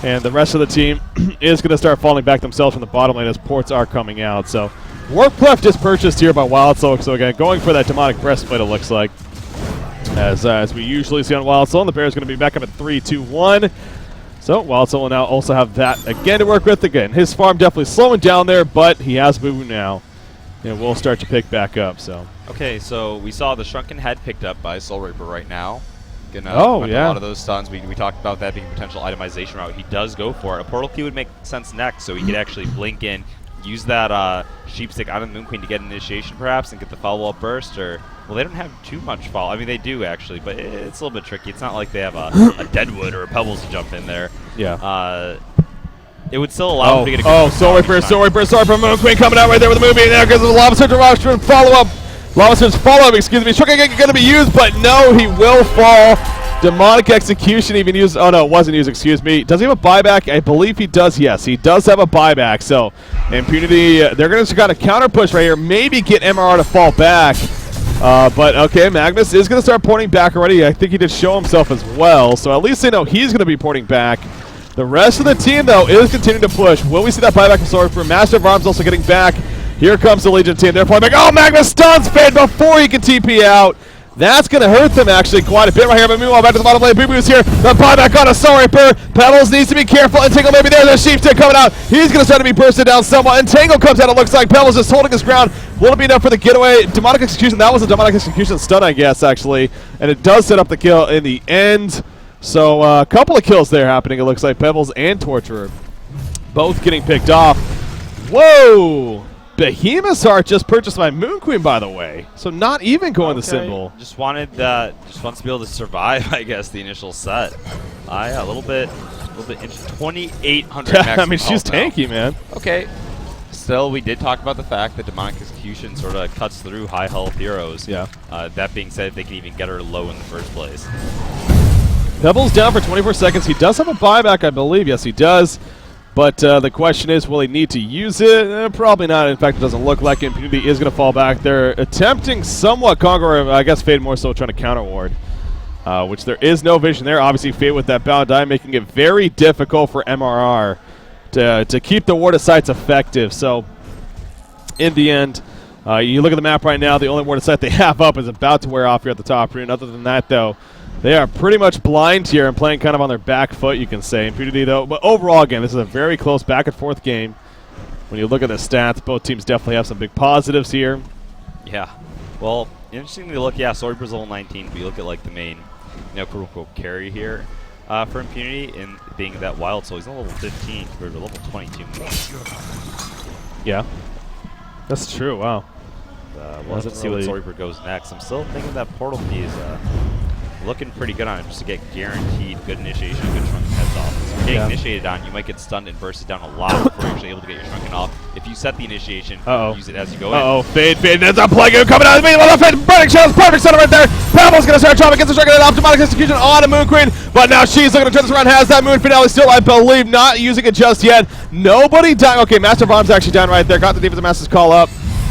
and the rest of the team is going to start falling back themselves from the bottom lane as ports are coming out. So Warclef just purchased here by Wild Soul. So again, going for that demonic breastplate, it looks like. As we usually see on Wild Soul, and the bear is going to be back up at 3, 2, 1. So Wild Soul will now also have that again to work with. Again, his farm definitely slowing down there, but he has Boo now. And we'll start to pick back up. So. Okay, so we saw the Shrunken Head picked up by Soul Reaper right now. Gonna yeah. a lot of those stuns. We talked about that being a potential itemization route. He does go for it. A portal key would make sense next, so he could actually blink in, use that sheep stick out of the Moon Queen to get initiation perhaps and get the follow-up burst, or... Well, they don't have too much follow. I mean, they do actually, but it's a little bit tricky. It's not like they have a Deadwood or a Pebbles to jump in there. Yeah. It would still allow him to get a good Soul Reaper, Moon Queen coming out right there with the movie. There goes the Lava Surge follow-up. Lava Surge follow-up, excuse me. Shrunken going to be used, but no, he will fall. Demonic Execution even used. Oh, no, it wasn't used, excuse me. Does he have a buyback? I believe he does, yes. He does have a buyback. So, Impunity, they're going to kind of counter push right here. Maybe get MRR to fall back. But, okay, Magnus is going to start porting back already. I think he did show himself as well. So, at least they know he's going to be porting back. The rest of the team, though, is continuing to push. Will we see that buyback from Soul Reaper? Master of Arms also getting back. Here comes the Legion team. They're pulling back. Oh, Magnus stuns Fade before he can TP out. That's going to hurt them, actually, quite a bit right here. But meanwhile, back to the bottom lane. Boo Boo's here. The buyback on a Soul Reaper. Pebbles needs to be careful. And Tingle maybe there. There's Sheep Stick coming out. He's going to start to be bursted down somewhat. And Tangle comes out, it looks like. Pebbles just holding his ground. Will it be enough for the getaway? Demonic Execution. That was a Demonic Execution stun, I guess, actually. And it does set up the kill in the end. So a couple of kills there happening, it looks like. Pebbles and Torturer both getting picked off. Whoa! Behemoth's Heart just purchased by Moon Queen, by the way. So not even going the symbol. Just wants to be able to survive, I guess, the initial set. Yeah, a little bit 2,800 max. I mean, she's tanky, man. Okay. Still, we did talk about the fact that Demonic Execution sort of cuts through high health heroes. Yeah. That being said, they can even get her low in the first place. Pebbles down for 24 seconds. He does have a buyback, I believe. Yes, he does. But the question is, will he need to use it? Probably not. In fact, it doesn't look like Impunity is going to fall back. They're attempting somewhat Conqueror. I guess Fade more so trying to counter ward, which there is no vision there. Obviously, Fade with that bound die, making it very difficult for MRR to keep the ward of sights effective. So, in the end, you look at the map right now, the only ward of sight they have up is about to wear off here at the top rune. Other than that, though, they are pretty much blind here and playing kind of on their back foot, you can say. Impunity, though. But overall, again, this is a very close back-and-forth game. When you look at the stats, both teams definitely have some big positives here. Yeah. Well, interestingly to look, yeah, Soul Reaper's level 19, but you look at, like, the main, quote-unquote, carry here for Impunity, in being that Wild Soul. He's on level 15 compared to level 22. Yeah. That's true, wow. We'll have to see what Soul Reaper goes next. I'm still thinking that portal key is looking pretty good on him, just to get guaranteed good initiation, good Shrunken Heads off. So if you're getting initiated on, you might get stunned and bursted down a lot before you're actually able to get your Shrunken off. If you set the initiation, use it as you go in. Fade, there's a Plague coming out of me. Burning Shells, perfect center right there. Pebbles going to start dropping, gets the Shrunken Head off. Demonic Execution on a Moon Queen, but now she's looking to turn this around. Has that Moon Finale still, I believe, not using it just yet. Nobody dying. Okay, Master of Arms actually down right there. Got the Defensive Master's call up.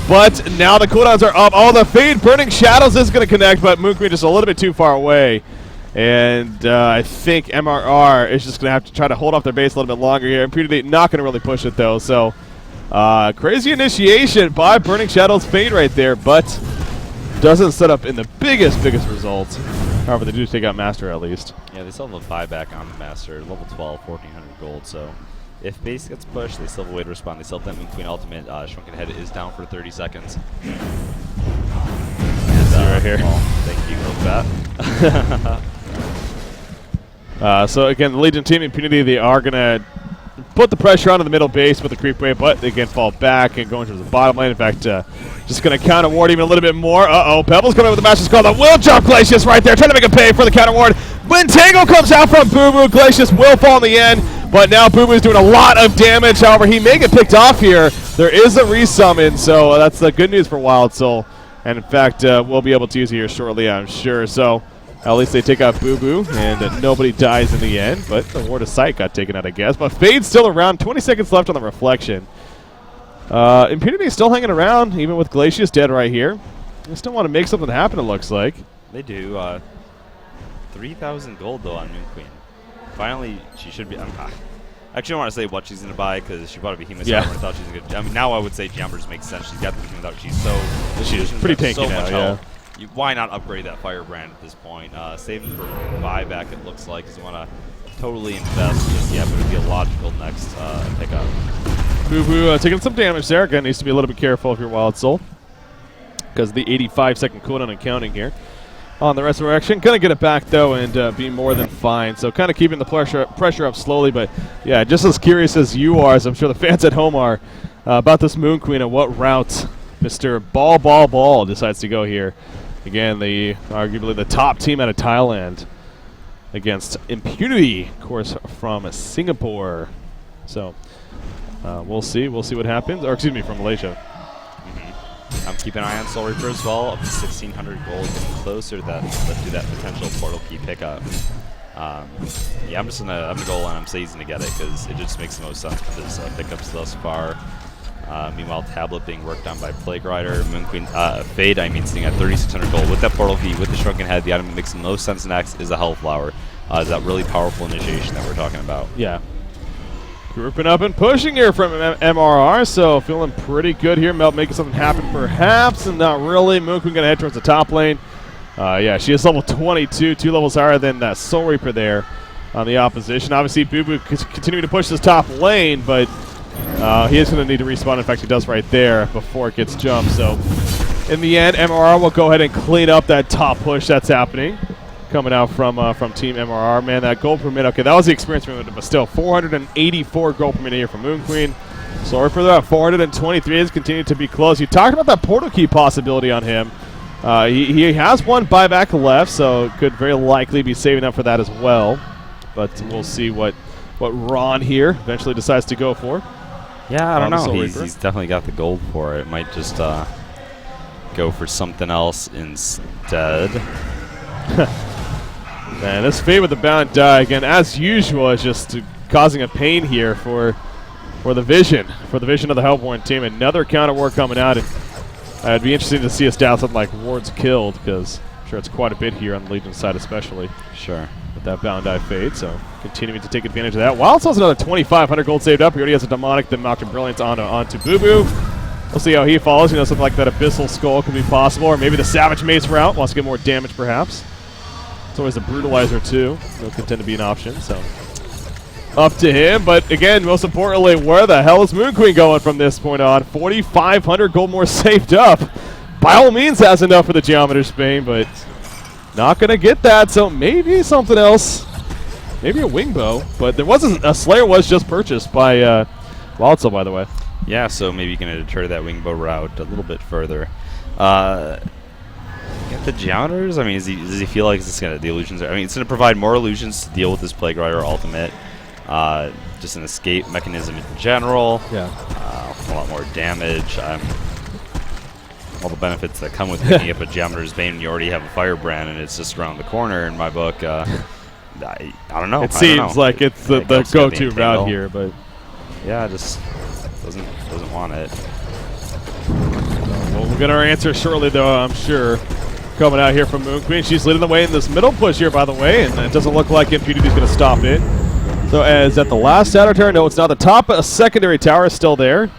But now the cooldowns are up. Oh, the Fade Burning Shadows is going to connect, but Moon Queen just a little bit too far away. And I think MRR is just going to have to try to hold off their base a little bit longer here. Impunity not going to really push it, though. So Crazy initiation by Burning Shadow's Fade right there, but doesn't set up in the biggest results. However, they do take out Master at least. Yeah, they still have a buyback on the Master, level 12, 1,400 gold. So if base gets pushed, they still have a way to respond. They still have that Moon Queen ultimate. Shrunken Head is down for 30 seconds. Right here. Well, thank you, Milk Bat. So again, the Legion team, Impunity, they are going to put the pressure onto the middle base with the creep wave, but they can fall back and go into the bottom lane. In fact, just going to counter ward even a little bit more. Uh-oh, Pebbles coming in with the Master's Call. That will jump Glacius right there, trying to make a pay for the counter ward. When Tango comes out from Boo Boo, Glacius will fall in the end, but now Boo Boo is doing a lot of damage. However, he may get picked off here. There is a resummon, so that's the good news for Wild Soul. And in fact, we'll be able to use it here shortly, I'm sure. So at least they take out Boo Boo, and nobody dies in the end. But the Ward of Sight got taken out, I guess. But Fade's still around. 20 seconds left on the Reflection. Impunity is still hanging around, even with Glacius dead right here. They still want to make something happen, it looks like. They do. 3,000 gold, though, on Moon Queen. Finally, she should be... Actually, I don't want to say what she's going to buy because she bought a Behemoth. Yeah. I thought she was going to... I mean, now I would say Jammers makes sense. She's got the Behemoth out. She's pretty tanky so now, much yeah. health. Why not upgrade that Firebrand at this point? Save them for buyback, it looks like, because you want to totally invest. Just, yeah, but it would be a logical next pickup. Boo Boo taking some damage there. Again, needs to be a little bit careful if you're Wild Soul, because the 85-second cooldown and counting here on the Resurrection. Going to get it back, though, and be more than fine. So kind of keeping the pressure up slowly. But, yeah, just as curious as you are, as I'm sure the fans at home are, about this Moon Queen and what route Mr. Ball decides to go here. Again, arguably the top team out of Thailand against Impunity, of course, from Singapore. So we'll see. We'll see what happens. Or, excuse me, from Malaysia. I'm keeping an eye on Soul Reaper as well. Up to 1,600 gold, getting closer to that potential portal key pickup. Yeah, I'm gonna go and I'm seizing to get it because it just makes the most sense with his pickups thus far. Meanwhile, Tablet being worked on by Plague Rider, Moon Queen, Fade, sitting at 3,600 gold. With that portal key, with the Shrunken Head, the item that makes the most sense next is the Hellflower. Is that really powerful initiation that we're talking about? Yeah. Grouping up and pushing here from MRR, so feeling pretty good here. Melt making something happen perhaps, and not really. Moon Queen going to head towards the top lane. Yeah, she is level 22, 2 levels higher than that Soul Reaper there on the opposition. Obviously, Boo Boo continuing to push this top lane, but he is going to need to respawn. In fact, he does right there before it gets jumped. So in the end, MRR will go ahead and clean up that top push that's happening. Coming out from Team MRR. Man, that gold per minute. Okay, that was the experience per minute, but still 484 gold per minute here from Moon Queen. Sorry for that. 423 has continued to be close. You talked about that portal key possibility on him. He has one buyback left, so could very likely be saving up for that as well. But we'll see what Ron here eventually decides to go for. Yeah, I don't know. He's definitely got the gold for it. Might just go for something else instead. Man, this Fade with the bound die, again, as usual, is just causing a pain here for the Vision of the Hellborn team. Another counter war coming out. And it'd be interesting to see a stat something like wards killed, because I'm sure it's quite a bit here on the Legion side especially. Sure. With that bound die Fade, so continuing to take advantage of that. Wild Soul's another 2,500 gold saved up. He already has a Demonic, the Malcolm Brilliance onto Boo Boo. We'll see how he follows. You know, something like that Abyssal Skull could be possible, or maybe the Savage Mace route wants to get more damage perhaps. It's always a Brutalizer too. It'll contend to be an option, so up to him. But again, most importantly, where the hell is Moon Queen going from this point on? 4,500 gold more saved up. By all means has enough for the Geometer's Bane, but not going to get that, so maybe something else. Maybe a Wing Bow, but there wasn't. A Slayer was just purchased by Wild Soul, by the way. Yeah, so maybe you can deter that Wing Bow route a little bit further. Get the Geometers? I mean, does he feel like it's gonna, the illusions? I mean, it's going to provide more illusions to deal with this Plague Rider ultimate. Just an escape mechanism in general. Yeah. A lot more damage. All the benefits that come with picking up a Geometer's Bane when you already have a Firebrand and it's just around the corner in my book. I don't know. It seems like it's the go-to route here, but yeah, just doesn't want it. Well, we'll get our answer shortly, though, I'm sure. Coming out here from Moon Queen. She's leading the way in this middle push here, by the way, and it doesn't look like Impunity's going to stop it. So as at the last tower, no, it's not. The top secondary tower is still there.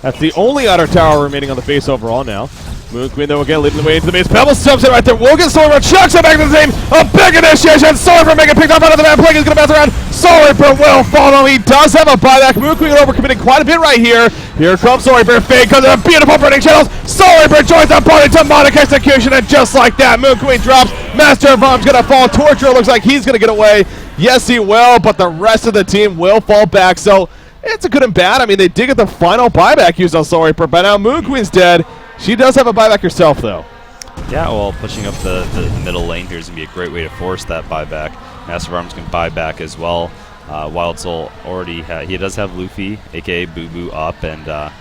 That's the only outer tower remaining on the base overall now. Moon Queen, though, again, leading the way into the base. Pebbles jumps in right there. Wogan Solar chucks it back to the team. A big initiation. Solar Reaper making picked up out of the map. Blink is going to bounce around. Solar Reaper will follow. He does have a buyback. Moon Queen overcommitting quite a bit right here. Here comes Solar Reaper. Fade comes in. Beautiful burning channels. Solar Reaper joins the party. Demonic execution. And just like that, Moon Queen drops. Master of Arms going to fall. Torture looks like he's going to get away. Yes, he will, but the rest of the team will fall back. So it's a good and bad. I mean, they did get the final buyback used on Solar Reaper, but now Moon Queen's dead. She does have a buyback herself, though. Yeah, well, pushing up the middle lane here is going to be a great way to force that buyback. Master of Arms can buy back as well. Wild Soul already he does have Luffy, a.k.a. Boo Boo, up, and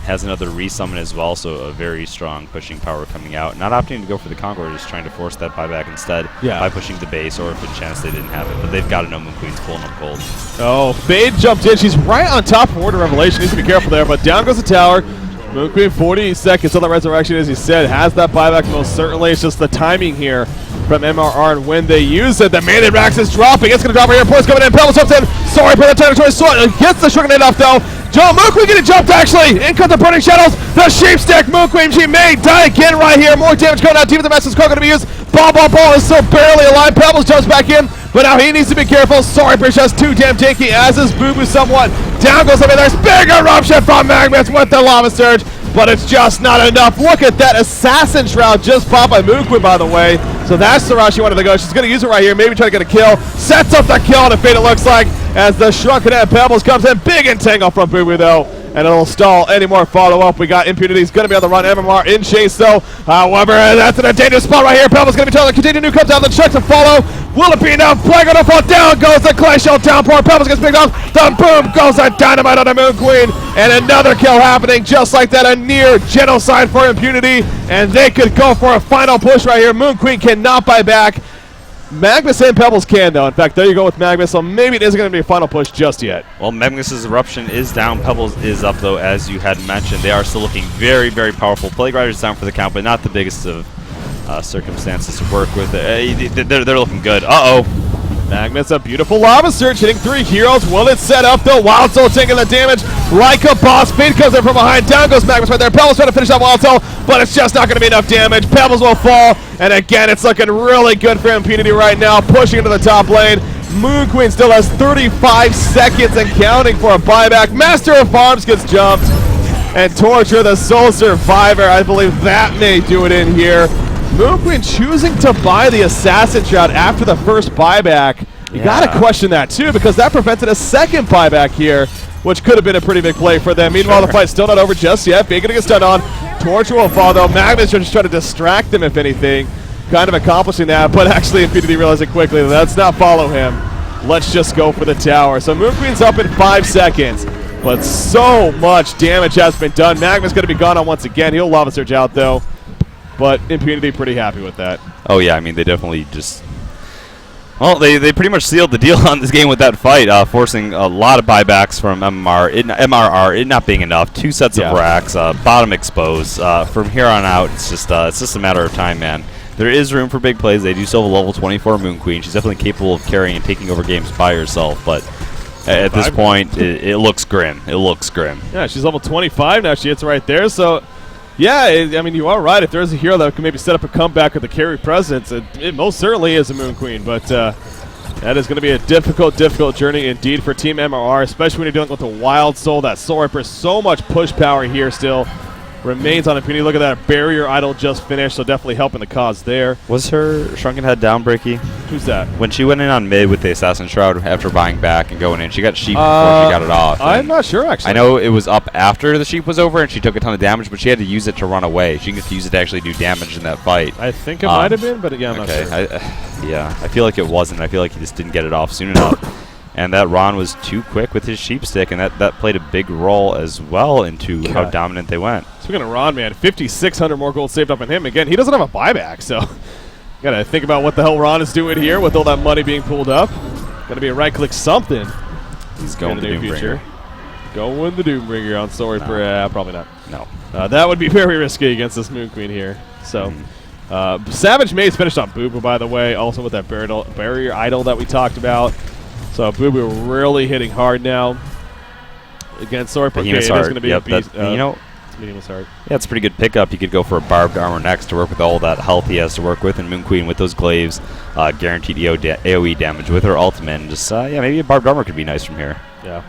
has another resummon as well, so a very strong pushing power coming out. Not opting to go for the Conqueror, just trying to force that buyback instead by pushing the base, or if a chance they didn't have it. But they've got to know Moon Queen's pulling up gold. Oh, Fade jumped in. She's right on top of Order Revelation. Needs to be careful there, but down goes the tower. Moon Queen 40 seconds on the resurrection, as you said, has that buyback most certainly. It's just the timing here from MRR and when they use it. The Mandate Rax is dropping. It's going to drop right here. Points coming in. Pebbles jumps in. Sorry for the territory. Gets the Shrunken off though. Moon Queen getting jumped actually. In comes the Burning Shadows. The Sheepstick. Moon Queen, she may die again right here. More damage coming out. Deep in the Master's Call going to be used. Ball is still barely alive. Pebbles jumps back in. But now he needs to be careful. Sorry, Bridge has too damn tanky, as is Boo Boo somewhat. Down goes over there. Big eruption from Magnus with the Lava Surge. But it's just not enough. Look at that Assassin Shroud just popped by Moon Queen, by the way. So that's the route she wanted to go. She's going to use it right here. Maybe try to get a kill. Sets up the kill, and a fate it looks like as the Shrunken Head Pebbles comes in. Big entangle from Boo Boo, though. And it'll stall any more follow-up. We got Impunity. He's going to be on the run. MMR in chase, though. However, that's in a dangerous spot right here. Pebbles going to be trying to continue to come down. The chuck to follow. Will it be enough? Play going to fall down. Goes the Clay Shell downpour. Pebbles gets picked off. The boom goes the dynamite on the Moon Queen. And another kill happening just like that. A near genocide for Impunity. And they could go for a final push right here. Moon Queen cannot buy back. Magnus and Pebbles can, though. In fact, there you go with Magnus, so maybe it isn't going to be a final push just yet. Well, Magnus's Eruption is down. Pebbles is up, though, as you had mentioned. They are still looking very, very powerful. Plague Rider's down for the count, but not the biggest of circumstances to work with. They're looking good. Uh-oh. Magnus, a beautiful Lava Surge, hitting 3 heroes. Will it set up, though? Wild Soul taking the damage like a boss. Fade comes in from behind. Down goes Magnus right there. Pebbles trying to finish that Wild Soul, but it's just not going to be enough damage. Pebbles will fall, and again, it's looking really good for Impunity right now, pushing into the top lane. Moon Queen still has 35 seconds and counting for a buyback. Master of Arms gets jumped, and Torture, the sole survivor, I believe that may do it in here. Moon Queen choosing to buy the Assassin Shroud after the first buyback. You gotta question that too, because that prevented a second buyback here, which could have been a pretty big play for them. Meanwhile, the fight's still not over just yet. Big gonna get stunned on. Torture will fall though. Magnus just trying to distract them, if anything. Kind of accomplishing that, but actually Impunity realizing quickly that let's not follow him. Let's just go for the tower. So Moon Queen's up in 5 seconds, but so much damage has been done. Magnus gonna be gone on once again. He'll Lava Surge out though. But Impunity pretty happy with that. Oh, yeah. I mean, they definitely just... Well, they pretty much sealed the deal on this game with that fight, forcing a lot of buybacks from MRR, it not being enough. 2 sets of racks, bottom exposed. From here on out, it's just a matter of time, man. There is room for big plays. They do still have a level 24 Moon Queen. She's definitely capable of carrying and taking over games by herself, but... At this point, it looks grim. It looks grim. Yeah, she's level 25 now. She hits right there, so... Yeah, I mean, you are right. If there's a hero that can maybe set up a comeback with a carry presence, it most certainly is a Moon Queen. But that is going to be a difficult journey indeed for Team MRR, especially when you're dealing with a Wild Soul. That Soul Reaper, so much push power here still remains on Impunity. Look at that barrier idol just finished, so definitely helping the cause there. Was her Shrunken Head down, Breaky? Who's that? When she went in on mid with the Assassin Shroud after buying back and going in, she got sheep before she got it off. I'm not sure, actually. I know it was up after the sheep was over and she took a ton of damage, but she had to use it to run away. She didn't get to use it to actually do damage in that fight. I think it might have been, but yeah, I'm not sure. Yeah, I feel like it wasn't. I feel like he just didn't get it off soon enough. And that Ron was too quick with his sheep stick, and that played a big role as well into how dominant they went. Speaking of Ron, man, 5,600 more gold saved up in him. Again, he doesn't have a buyback, so got to think about what the hell Ron is doing here with all that money being pulled up. Got to be a right-click something. He's going the Doombringer. Going the Doombringer on Soul Reaper. Probably not. No. That would be very risky against this Moon Queen here. So, Savage Maze finished on Boo Boo, by the way, also with that barrier idol that we talked about. So Boo Boo really hitting hard now. against Sword per Behemoth's Cave is Heart. going to be Yep, a beast. you know, Behemoth's Heart. yeah, it's a pretty good pickup. You could go for a Barbed Armor next to work with all that health he has to work with, and Moon Queen with those glaives, guaranteed AoE damage with her ultimate, and just, yeah, maybe a Barbed Armor could be nice from here. Yeah.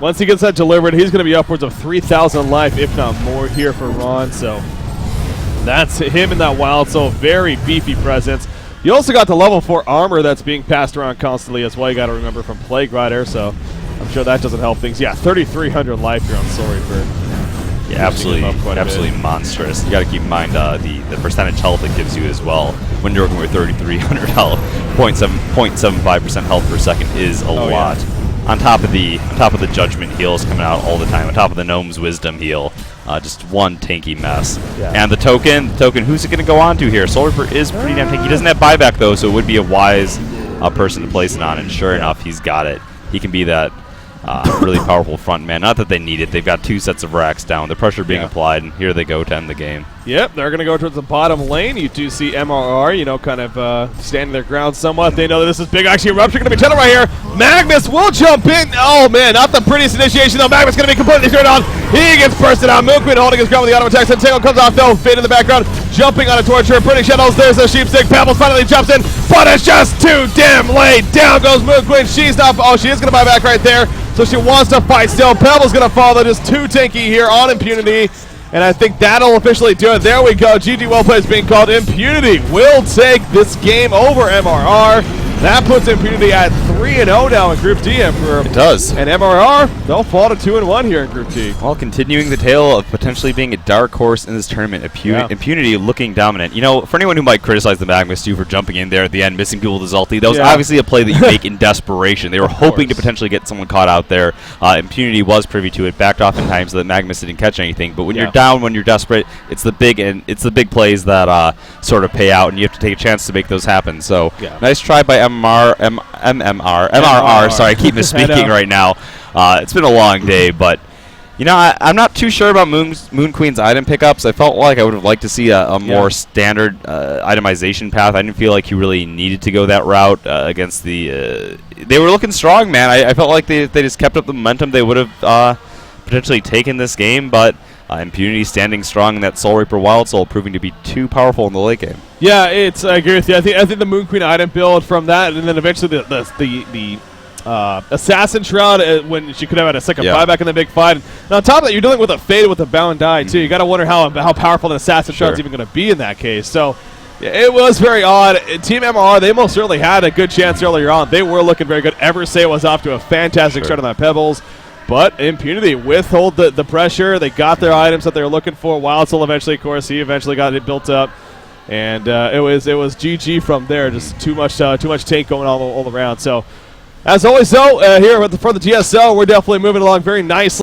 Once he gets that delivered, he's going to be upwards of 3,000 life, if not more, here for Ron. So that's him in that Wild Soul. Very beefy presence. You also got the level 4 armor that's being passed around constantly as well. You got to remember from Plague Rider, so I'm sure that doesn't help things. Yeah, 3,300 life here on Soul Reaper. Yeah, absolutely monstrous. You got to keep in mind the percentage health it gives you as well. When you're working with 3,300 health, 0.75% health per second is a lot. Yeah. On top of the Judgment heals coming out all the time. On top of the Gnome's Wisdom heal, just one tanky mess. Yeah. And the token, who's it going to go on to here? Soul Reaper is pretty damn tanky. He doesn't have buyback though, so it would be a wise person to place it on. And sure enough, he's got it. He can be that really powerful front man. Not that they need it. They've got 2 sets of racks down. The pressure being applied, and here they go to end the game. Yep, they're going to go towards the bottom lane. You do see MRR, you know, kind of standing their ground somewhat. They know that this is big. Actually, Eruption going to be chilling right here. Magnus will jump in. Oh, man, not the prettiest initiation, though. Magnus going to be completely turned on. He gets bursted out. Moon Queen holding his ground with the auto attack. Sentinel comes off, though. Fade in the background. Jumping on a torture. Putting shadows. There's a sheepstick. Pebbles finally jumps in, but it's just too damn late. Down goes Moon Queen. She's not. Oh, she is going to buy back right there. So she wants to fight still. Pebble's going to fall. That is too tanky here on Impunity. And I think that'll officially do it. There we go. GG well played is being called. Impunity will take this game over MRR. That puts Impunity at 3-0 now in Group D, Emperor. It does. And MRR, they'll fall to 2-1 here in Group D. Well, continuing the tale of potentially being a dark horse in this tournament, Impunity looking dominant. You know, for anyone who might criticize the Magnus too for jumping in there at the end, missing people with his ulti, that was obviously a play that you make in desperation. They were hoping to potentially get someone caught out there. Impunity was privy to it, backed off in time so that Magnus didn't catch anything. But when you're down, when you're desperate, it's the big plays that sort of pay out, and you have to take a chance to make those happen. So nice try by MRR. Sorry, I keep misspeaking right now. It's been a long day, but you know, I'm not too sure about Moon Queen's item pickups. I felt like I would have liked to see a more standard itemization path. I didn't feel like he really needed to go that route against the. They were looking strong, man. I felt like they just kept up the momentum. They would have potentially taken this game, but Impunity standing strong in that Soul Reaper Wild Soul, proving to be too powerful in the late game. Yeah, I agree with you. I think the Moon Queen item build from that, and then eventually the Assassin Shroud when she could have had a second buyback in the big fight. And on top of that, you're dealing with a Fade with a Bound Die too. You got to wonder how powerful an Assassin Shroud's even going to be in that case. So it was very odd. Team MRR, they most certainly had a good chance earlier on. They were looking very good. Eversay was off to a fantastic start on that Pebbles. But Impunity withhold the pressure. They got their items that they were looking for. Wild Soul eventually, of course, he eventually got it built up. And it was GG from there. Just too much tank going all around. So, as always, though, here for the GSL, we're definitely moving along very nicely.